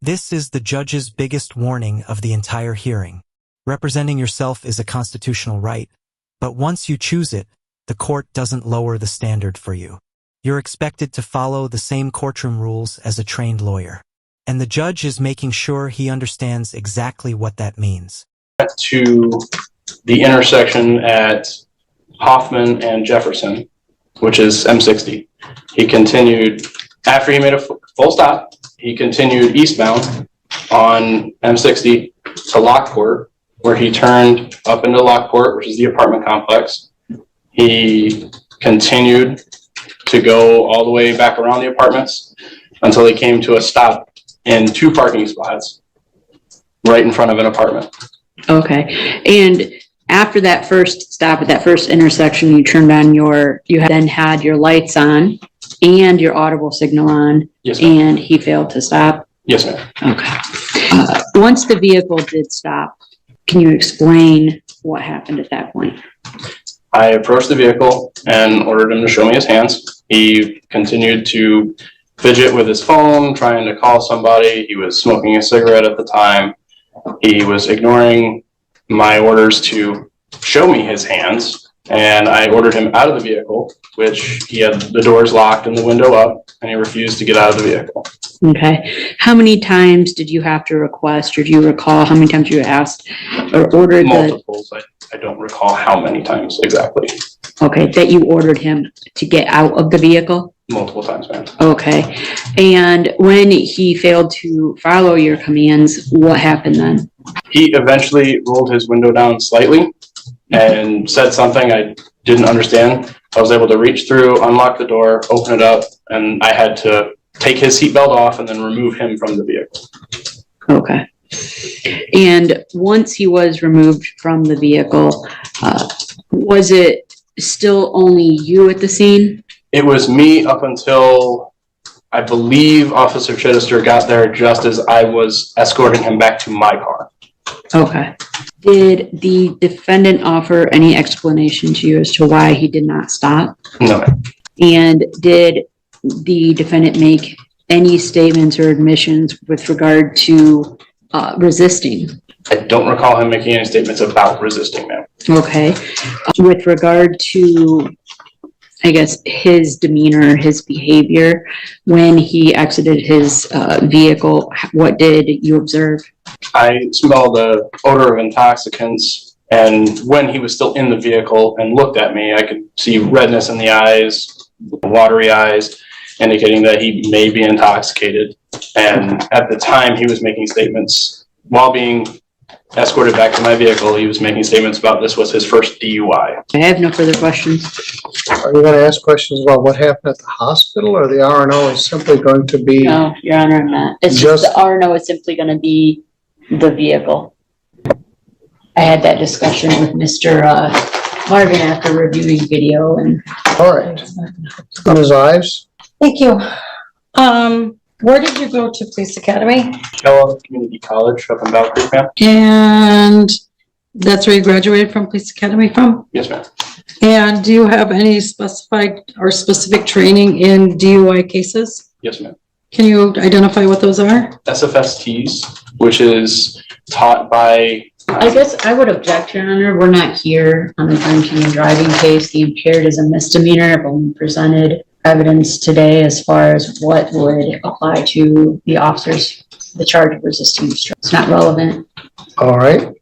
This is the judge's biggest warning of the entire hearing. Representing yourself is a constitutional right, but once you choose it, the court doesn't lower the standard for you. You're expected to follow the same courtroom rules as a trained lawyer, and the judge is making sure he understands exactly what that means. To the intersection at Hoffman and Jefferson, which is M60. He continued, after he made a full stop, he continued eastbound on M60 to Lockport, where he turned up into Lockport, which is the apartment complex. He continued to go all the way back around the apartments until he came to a stop in two parking spots right in front of an apartment. Okay. And after that first stop at that first intersection, you turned on you then had your lights on and your audible signal on. Yes, ma'am. And he failed to stop. Yes, ma'am. Okay. Once the vehicle did stop, can you explain what happened at that point? I approached the vehicle and ordered him to show me his hands. He continued to fidget with his phone, trying to call somebody. He was smoking a cigarette at the time. He was ignoring my orders to show me his hands, and I ordered him out of the vehicle, which he had the doors locked and the window up, and he refused to get out of the vehicle. Okay. How many times did you have to request, or do you recall how many times you asked or ordered Multiples. I don't recall how many times exactly. Okay, that you ordered him to get out of the vehicle? Multiple times, ma'am. Okay. And when he failed to follow your commands, what happened then? He eventually rolled his window down slightly and said something I didn't understand. I was able to reach through, unlock the door, open it up, and I had to take his seatbelt off and then remove him from the vehicle. Okay. And once he was removed from the vehicle, was it still only you at the scene? It was me up until I believe Officer Chittister got there just as I was escorting him back to my car. Okay. Did the defendant offer any explanation to you as to why he did not stop? No. And did the defendant make any statements or admissions with regard to resisting? I don't recall him making any statements about resisting, ma'am. Okay. With regard to, I guess, his demeanor, his behavior, when he exited his vehicle, what did you observe? I smelled the odor of intoxicants And when he was still in the vehicle and looked at me, I could see redness in the eyes, watery eyes, indicating that he may be intoxicated. And at the time, he was making statements while being escorted back to my vehicle. He was making statements about this was his first DUI. I have no further questions. Are you going to ask questions about what happened at the hospital, or the R&O is simply going to be? No, Your Honor, I'm not. It's just the R&O is simply going to be the vehicle. I had that discussion with Mr. Marvin after reviewing video and. All right. Ms. Ives? Thank you. Where did you go to police academy? Kellogg Community College up in Battle Creek, ma'am. And that's where you graduated from police academy from? Yes, ma'am. And do you have any specified or specific training in DUI cases? Yes, ma'am. Can you identify what those are? SFSTs, which is taught by. I guess I would object, Your Honor. We're not here on the drinking and driving case. The impaired is a misdemeanor. I've only presented evidence today as far as what would apply to the officers, the charge of resisting restraint. It's not relevant. All right.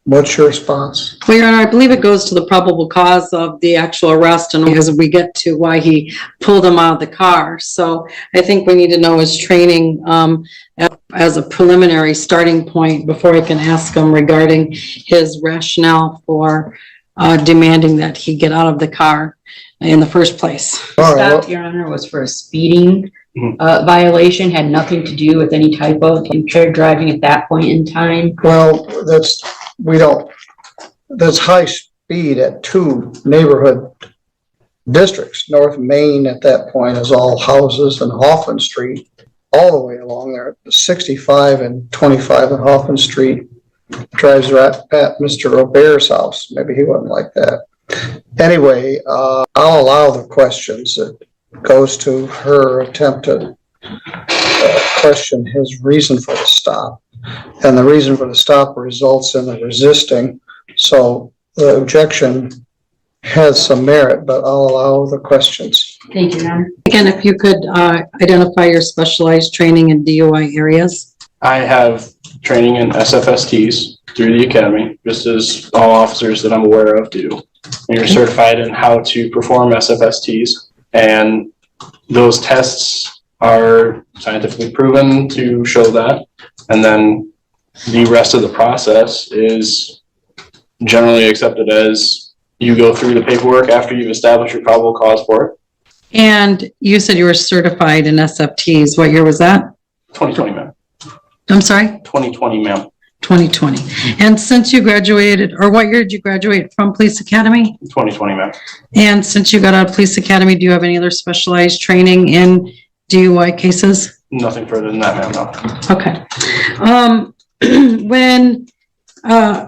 What's your response? Well, Your Honor, I believe it goes to the probable cause of the actual arrest and as we get to why he pulled him out of the car. So I think we need to know his training as a preliminary starting point before I can ask him regarding his rationale for demanding that he get out of the car in the first place. All right, Stop, Your Honor, was for a speeding violation, had nothing to do with any type of impaired driving at that point in time. Well, that's high speed at two neighborhood districts. North Main at that point is all houses, and Hoffman Street all the way along there. 65 and 25 on Hoffman Street drives right at Mr. Robert's house. Maybe he wasn't like that. Anyway, I'll allow the questions. It goes to her attempt to question his reason for the stop. And the reason for the stop results in the resisting. So the objection has some merit, but I'll allow the questions. Thank you, Your Honor. Again, if you could identify your specialized training in DUI areas. I have training in SFSTs through the academy, just as all officers that I'm aware of do. And you're certified in how to perform SFSTs, and those tests are scientifically proven to show that. And then the rest of the process is generally accepted as you go through the paperwork after you've established your probable cause for it. And you said you were certified in SFTs. What year was that? 2020, ma'am. I'm sorry? 2020, ma'am. 2020. And since you graduated, or what year did you graduate from police academy? 2020, ma'am. And since you got out of police academy, do you have any other specialized training in DUI cases? Nothing further than that, ma'am, no. Okay.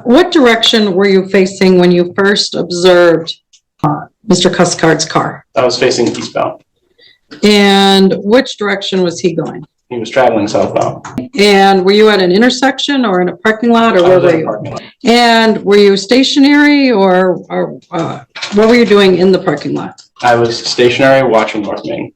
What direction were you facing when you first observed Mr. Cuskard's car? I was facing eastbound. And which direction was he going? He was traveling southbound. And were you at an intersection or in a parking lot, or where were you? And were you stationary or what were you doing in the parking lot? I was stationary watching North Main.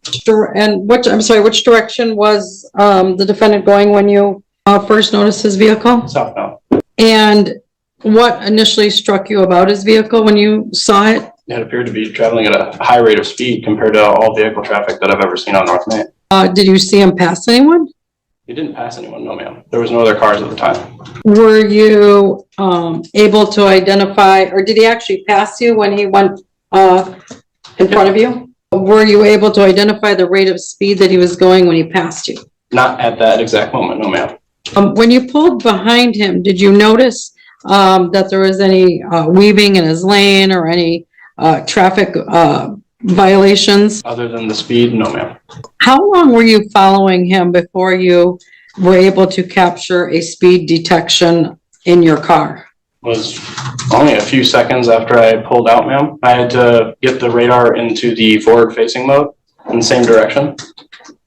And which direction was the defendant going when you first noticed his vehicle? Southbound. And what initially struck you about his vehicle when you saw it? It appeared to be traveling at a high rate of speed compared to all vehicle traffic that I've ever seen on North Main. Did you see him pass anyone? He didn't pass anyone, no ma'am. There was no other cars at the time. Were you able to identify, or did he actually pass you when he went in front of you? Were you able to identify the rate of speed that he was going when he passed you? Not at that exact moment, no ma'am. When you pulled behind him, did you notice that there was any weaving in his lane or any traffic violations? Other than the speed, no ma'am. How long were you following him before you were able to capture a speed detection in your car? It was only a few seconds after I pulled out, ma'am. I had to get the radar into the forward-facing mode in the same direction,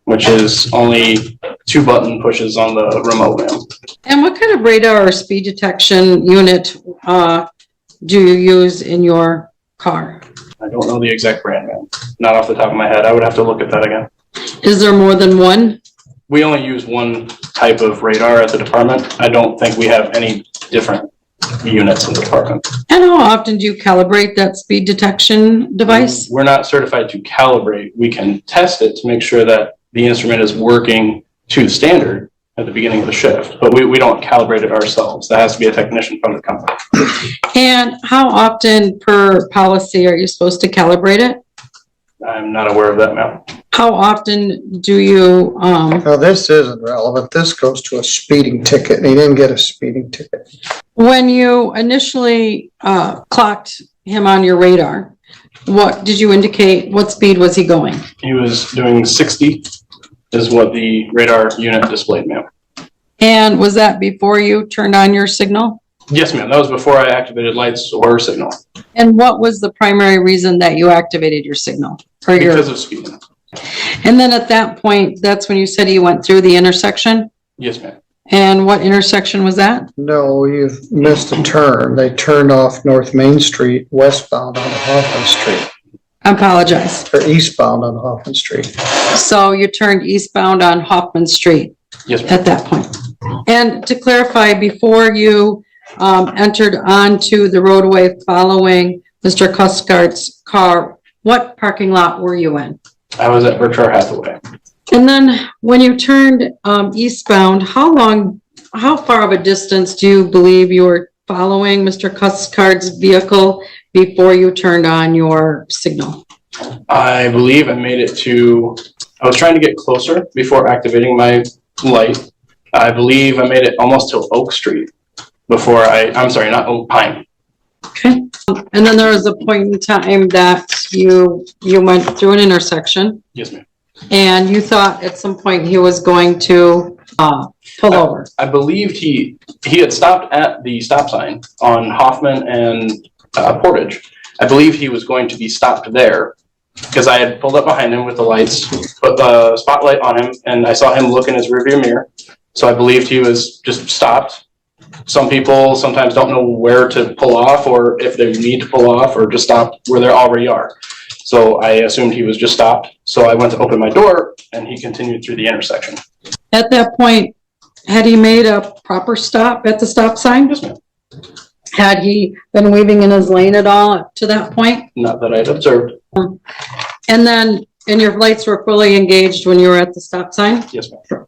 which is only 2 button pushes on the remote, ma'am. And what kind of radar or speed detection unit do you use in your car? I don't know the exact brand, ma'am. Not off the top of my head. I would have to look at that again. Is there more than one? We only use one type of radar at the department. I don't think we have any different units in the department. And how often do you calibrate that speed detection device? We're not certified to calibrate. We can test it to make sure that the instrument is working to the standard at the beginning of the shift, but we don't calibrate it ourselves. That has to be a technician from the company. And how often per policy are you supposed to calibrate it? I'm not aware of that, ma'am. How often do you, Now, this isn't relevant. This goes to a speeding ticket, and he didn't get a speeding ticket. when you initially clocked him on your radar, what did you indicate, what speed was he going? He was doing 60 is what the radar unit displayed, ma'am. And was that before you turned on your signal? Yes, ma'am. That was before I activated lights or signal. And what was the primary reason that you activated your signal? Because of speeding. And then at that point, that's when you said you went through the intersection? Yes, ma'am. And what intersection was that? No, you've missed a turn. They turned off North Main Street westbound on Hoffman Street. I apologize. Or eastbound on Hoffman Street. So you turned eastbound on Hoffman Street? Yes, ma'am. At that point. And to clarify, before you entered onto the roadway following Mr. Cuscard's car, what parking lot were you in? I was at Berkshire Hathaway. And then when you turned eastbound, how far of a distance do you believe you were following Mr. Cuscard's vehicle before you turned on your signal? I believe I made it to, I was trying to get closer before activating my light. I believe I made it almost to Oak Street before I'm sorry, not Oak Pine. Okay. And then there was a point in time that you went through an intersection. Yes, ma'am. And you thought at some point he was going to pull over. I believed he had stopped at the stop sign on Hoffman and Portage. I believe he was going to be stopped there because I had pulled up behind him with the lights, put the spotlight on him, and I saw him look in his rearview mirror. So I believed he was just stopped. Some people sometimes don't know where to pull off or if they need to pull off or just stop where they already are. So I assumed he was just stopped. So I went to open my door and he continued through the intersection. At that point, had he made a proper stop at the stop sign? Yes, ma'am. Had he been weaving in his lane at all up to that point? Not that I had observed. And then, and your lights were fully engaged when you were at the stop sign? Yes, ma'am.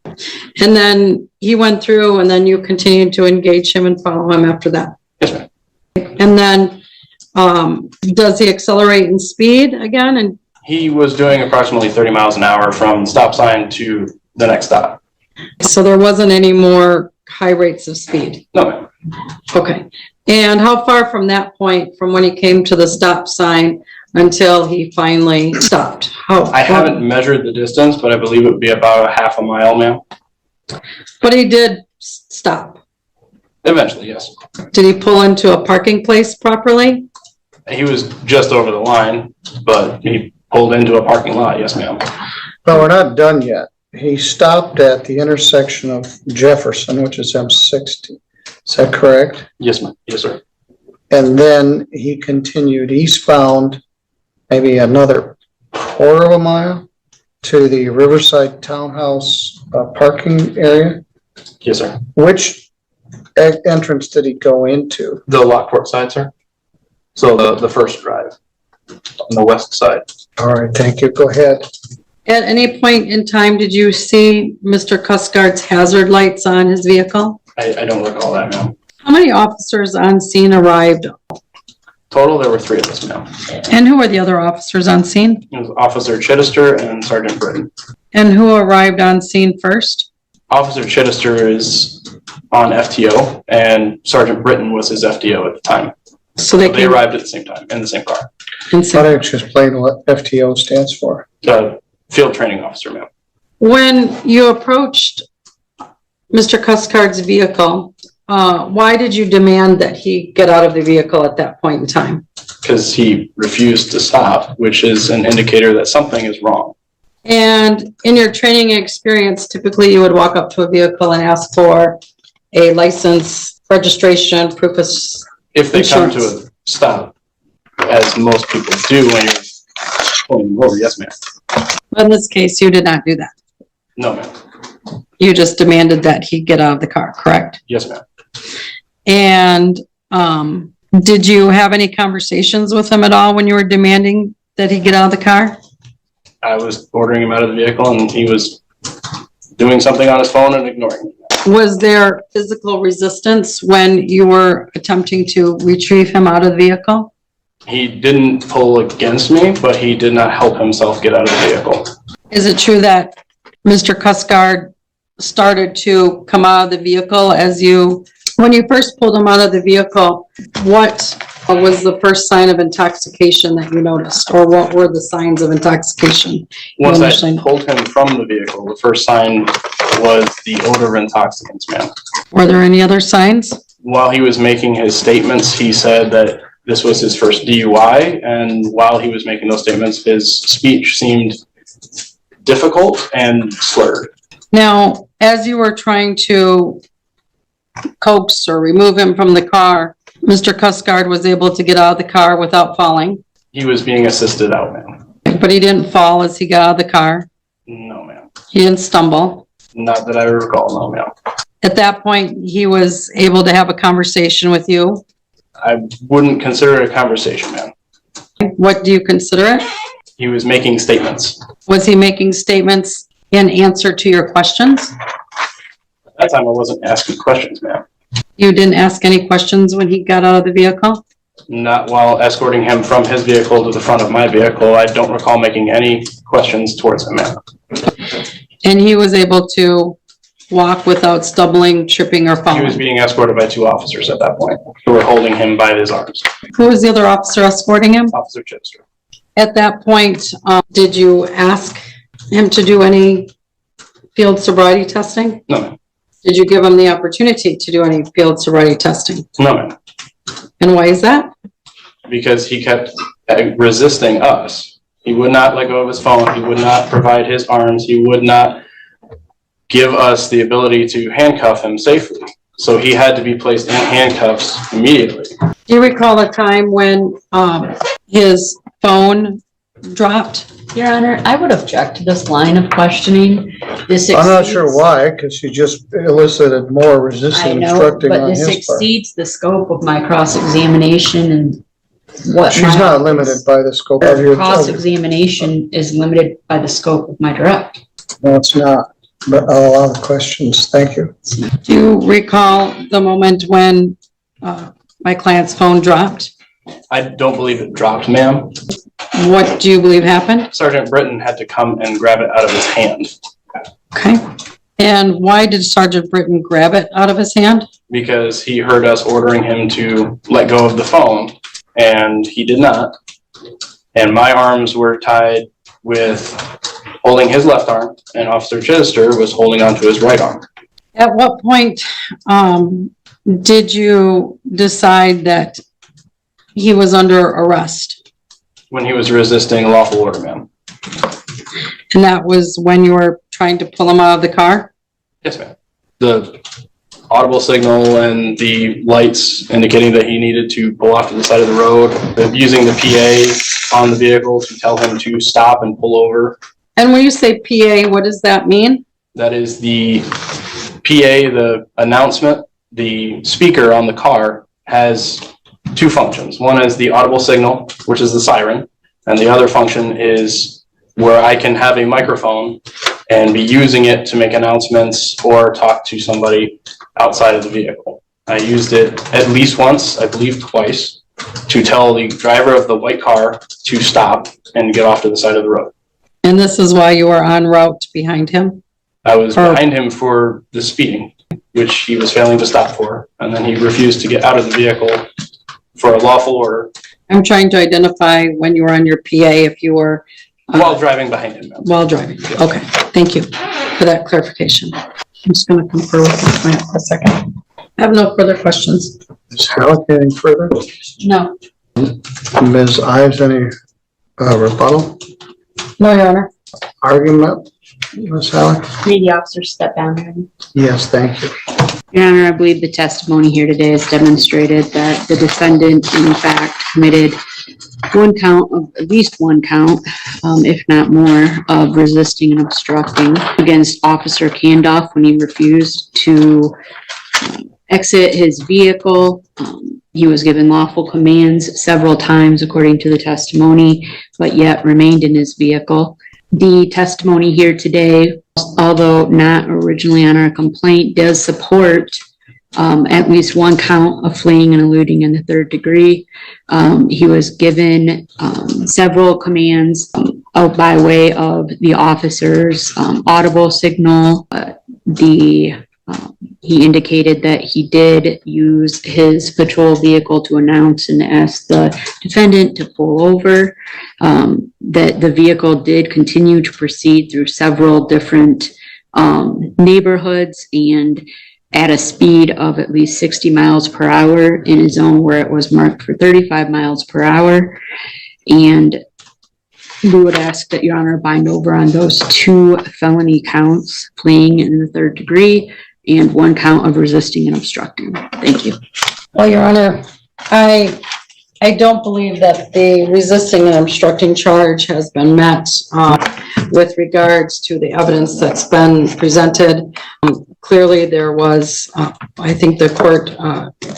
And then he went through and then you continued to engage him and follow him after that? Yes, ma'am. And then, does he accelerate in speed again? And He was doing approximately 30 miles an hour from the stop sign to the next stop. so there wasn't any more high rates of speed? No, ma'am. Okay. And how far from that point, from when he came to the stop sign until he finally stopped? I haven't measured the distance, but I believe it would be about a half a mile, ma'am. But he did stop. Eventually, yes. Did he pull into a parking place properly? He was just over the line, but he pulled into a parking lot. Yes, ma'am. No, we're not done yet. He stopped at the intersection of Jefferson, which is M60. Is that correct? Yes, ma'am. Yes, sir. And then he continued eastbound, maybe another quarter of a mile to the Riverside Townhouse parking area. Yes, sir. Which entrance did he go into? The Lockport side, sir. So the first drive on the west side. All right, thank you. Go ahead. At any point in time, did you see Mr. Cuscard's hazard lights on his vehicle? I don't recall that, ma'am. How many officers on scene arrived? Total, there were 3 of us, ma'am. And who were the other officers on scene? It was Officer Chittister and Sergeant Britton. And who arrived on scene first? Officer Chittister is on FTO, and Sergeant Britton was his FTO at the time. So they arrived at the same time in the same car. Why don't you explain what FTO stands for? Field training officer, ma'am. When you approached Mr. Cuscard's vehicle, why did you demand that he get out of the vehicle at that point in time? Because he refused to stop, which is an indicator that something is wrong. And in your training experience, typically you would walk up to a vehicle and ask for a license, registration, proof of If they insurance. come to a stop, as most people do when you're pulling them over, yes, ma'am. But in this case, you did not do that. No, ma'am. You just demanded that he get out of the car, correct? Yes, ma'am. And did you have any conversations with him at all when you were demanding that he get out of the car? I was ordering him out of the vehicle and he was doing something on his phone and ignoring me. Was there physical resistance when you were attempting to retrieve him out of the vehicle? He didn't pull against me, but he did not help himself get out of the vehicle. Is it true that Mr. Cuscard started to come out of the vehicle when you first pulled him out of the vehicle, what was the first sign of intoxication that you noticed, or what were the signs of intoxication? Once I pulled him from the vehicle, the first sign was the odor of intoxicants, ma'am. Were there any other signs? While he was making his statements, he said that this was his first DUI, and while he was making those statements, his speech seemed difficult and slurred. Now, as you were trying to coax or remove him from the car, Mr. Cuscard was able to get out of the car without falling? He was being assisted out, ma'am. But he didn't fall as he got out of the car? No, ma'am. He didn't stumble? Not that I recall, no, ma'am. At that point, he was able to have a conversation with you? I wouldn't consider it a conversation, ma'am. What do you consider it? He was making statements. Was he making statements in answer to your questions? At that time, I wasn't asking questions, ma'am. You didn't ask any questions when he got out of the vehicle? Not while escorting him from his vehicle to the front of my vehicle. I don't recall making any questions towards him, ma'am. And he was able to walk without stumbling, tripping, or falling? He was being escorted by two officers at that point who were holding him by his arms. Who was the other officer escorting him? Officer Chipster. At that point, did you ask him to do any field sobriety testing? No, ma'am. Did you give him the opportunity to do any field sobriety testing? No, ma'am. And why is that? Because he kept resisting us. He would not let go of his phone. He would not provide his arms. He would not give us the ability to handcuff him safely. So he had to be placed in handcuffs immediately. Do you recall a time when his phone dropped? Your Honor, I would object to this line of questioning. I'm not sure why, because you just elicited more I resisting know, obstructing but on this his part. exceeds the scope of my cross-examination and what. She's not limited by the scope of your. Cross-examination is limited by the scope of my direct. No, it's not, but I'll allow the questions. Thank you. Do you recall the moment when my client's phone dropped? I don't believe it dropped, ma'am. What do you believe happened? Sergeant Britton had to come and grab it out of his hand. Okay. And why did Sergeant Britton grab it out of his hand? Because he heard us ordering him to let go of the phone, and he did not. And my arms were tied with holding his left arm, and Officer Chittister was holding onto his right arm. At what point did you decide that he was under arrest? When he was resisting a lawful order, ma'am. And that was when you were trying to pull him out of the car? Yes, ma'am. The audible signal and the lights indicating that he needed to pull off to the side of the road, using the PA on the vehicle to tell him to stop and pull over. And when you say PA, what does that mean? That is the PA, the announcement. The speaker on the car has two functions. One is the audible signal, which is the siren, and the other function is where I can have a microphone and be using it to make announcements or talk to somebody outside of the vehicle. I used it at least once, I believe twice, to tell the driver of the white car to stop and get off to the side of the road. And this is why you were en route behind him? I was behind him for the speeding, which he was failing to stop for, and then he refused to get out of the vehicle for a lawful order. I'm trying to identify when you were on your PA, if you were... while driving behind him. While driving, okay. Thank you for that clarification. I'm just going to confer with the client for a second. I have no further questions. Ms. Halleck, anything further? No. Ms. Ives, any rebuttal? No, Your Honor. Argument? Ms. Halleck? May the officer step down here. Yes, thank you. Your Honor, I believe the testimony here today has demonstrated that the defendant, in fact, committed at least one count, if not more, of resisting and obstructing against Officer Candoff when he refused to exit his vehicle. He was given lawful commands several times according to the testimony, but yet remained in his vehicle. The testimony here today, although not originally on our complaint, does support at least one count of fleeing and eluding in the third degree. He was given several commands by way of the officer's audible signal. He indicated that he did use his patrol vehicle to announce and ask the defendant to pull over. That the vehicle did continue to proceed through several different neighborhoods and at a speed of at least 60 miles per hour in a zone where it was marked for 35 miles per hour. And we would ask that Your Honor bind over on those 2 felony counts, fleeing in the third degree, and 1 count of resisting and obstructing. Thank you. Well, Your Honor, I don't believe that the resisting and obstructing charge has been met with regards to the evidence that's been presented. Clearly, there was, I think the court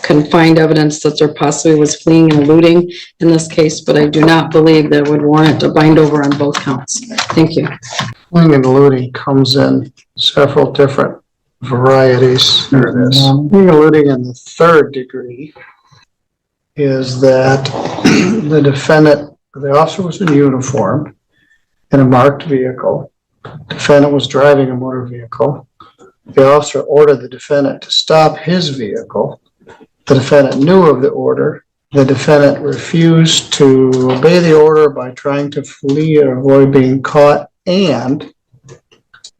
can find evidence that there possibly was fleeing and eluding in this case, but I do not believe that would warrant a bind over on both counts. Thank you. Fleeing and eluding comes in several different varieties. There it is. Fleeing and eluding in the third degree is that the defendant, the officer was in uniform in a marked vehicle. The defendant was driving a motor vehicle. The officer ordered the defendant to stop his vehicle. The defendant knew of the order. The defendant refused to obey the order by trying to flee or avoid being caught, and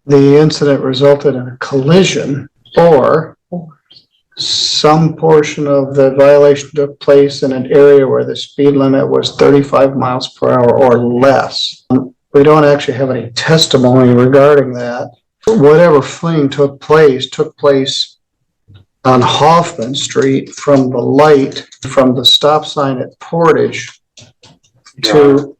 the incident resulted in a collision, or some portion of the violation took place in an area where the speed limit was 35 miles per hour or less. We don't actually have any testimony regarding that. Whatever fleeing took place on Hoffman Street from the light, from the stop sign at Portage to,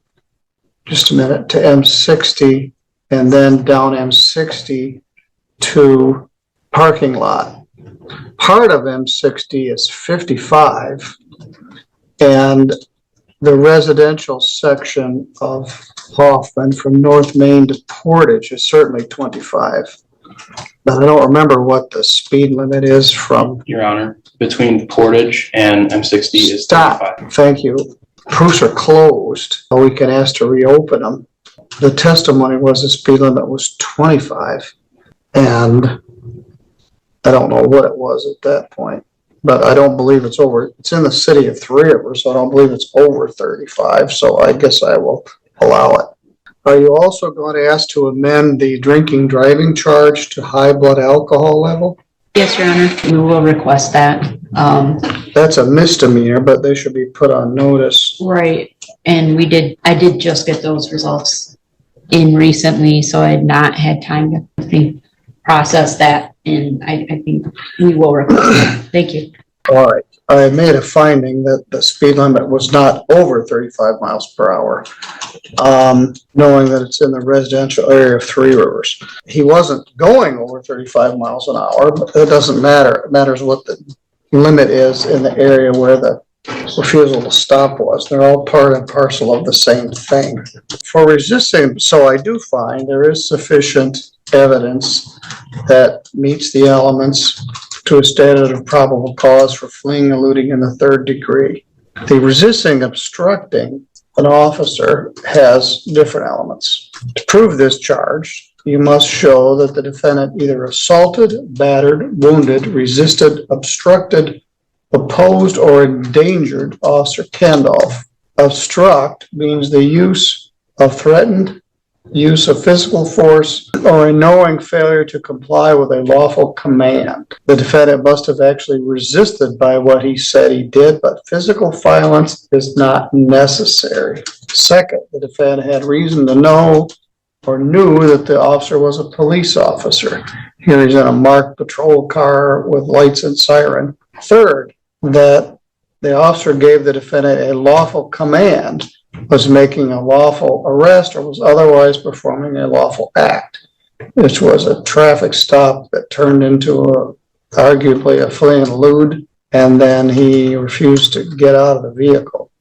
just a minute, to M60, and then down M60 to parking lot. Part of M60 is 55, and the residential section of Hoffman from North Main to Portage is certainly 25. But I don't remember what the speed limit is from. Your Honor, between Portage and M60 is 35. Thank you. Proofs are closed. We can ask to reopen them. The testimony was the speed limit was 25, and I don't know what it was at that point, but I don't believe it's over. It's in the city of Three Rivers, so I don't believe it's over 35, so I guess I will allow it. Are you also going to ask to amend the drinking driving charge to high blood alcohol level? Yes, Your Honor, we will request that. That's a misdemeanor, but they should be put on notice. Right, and I did just get those results in recently, so I had not had time to process that, and I think we will request that. Thank you. All right. I made a finding that the speed limit was not over 35 miles per hour, knowing that it's in the residential area of Three Rivers. He wasn't going over 35 miles an hour, but it doesn't matter. It matters what the limit is in the area where the refusal to stop was. They're all part and parcel of the same thing. For resisting, so I do find there is sufficient evidence that meets the elements to a standard of probable cause for fleeing, eluding in the third degree. The resisting, obstructing an officer has different elements. To prove this charge, you must show that the defendant either assaulted, battered, wounded, resisted, obstructed, opposed, or endangered Officer Kendall. Obstruct means the use of threatened, use of physical force, or a knowing failure to comply with a lawful command. The defendant must have actually resisted by what he said he did, but physical violence is not necessary. Second, the defendant had reason to know or knew that the officer was a police officer. Here he's in a marked patrol car with lights and siren. Third, that the officer gave the defendant a lawful command, was making a lawful arrest, or was otherwise performing a lawful act. This was a traffic stop that turned into arguably a fleeing lewd, and then he refused to get out of the vehicle.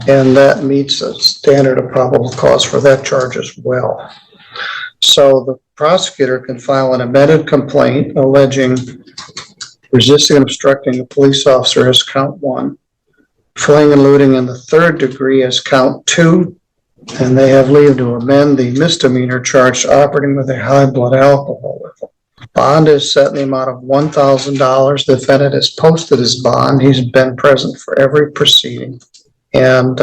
And that meets a standard of probable cause for that charge as well. So the prosecutor can file an amended complaint alleging resisting and obstructing a police officer as count 1, fleeing and looting in the 3rd degree as count 2, and they have leave to amend the misdemeanor charge operating with a high blood alcohol level. Bond is set in the amount of $1,000. The defendant has posted his bond. He's been present for every proceeding. And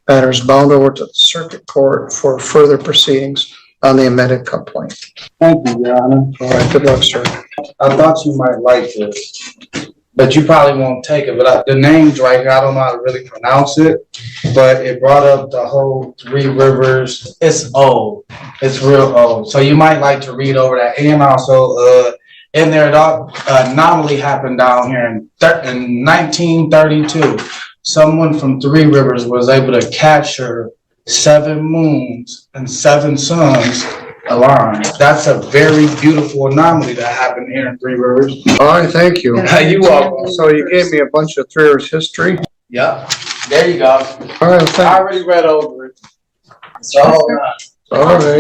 matter is bound over to the circuit court for further proceedings on the amended complaint. Thank you, Your Honor. All right, good luck, sir. I thought you might like this, but you probably won't take it. But the name's right here. I don't know how to really pronounce it, but it brought up the whole Three Rivers. It's old. It's real old. So you might like to read over that. And also, in there, an anomaly happened down here in 1932. Someone from Three Rivers was able to capture 7 moons and 7 suns aligned. That's a very beautiful anomaly that happened here in Three Rivers. All right, thank you. You welcome. So you gave me a bunch of Three Rivers history. Yep. There you go. All right, I already read over it. So, all right.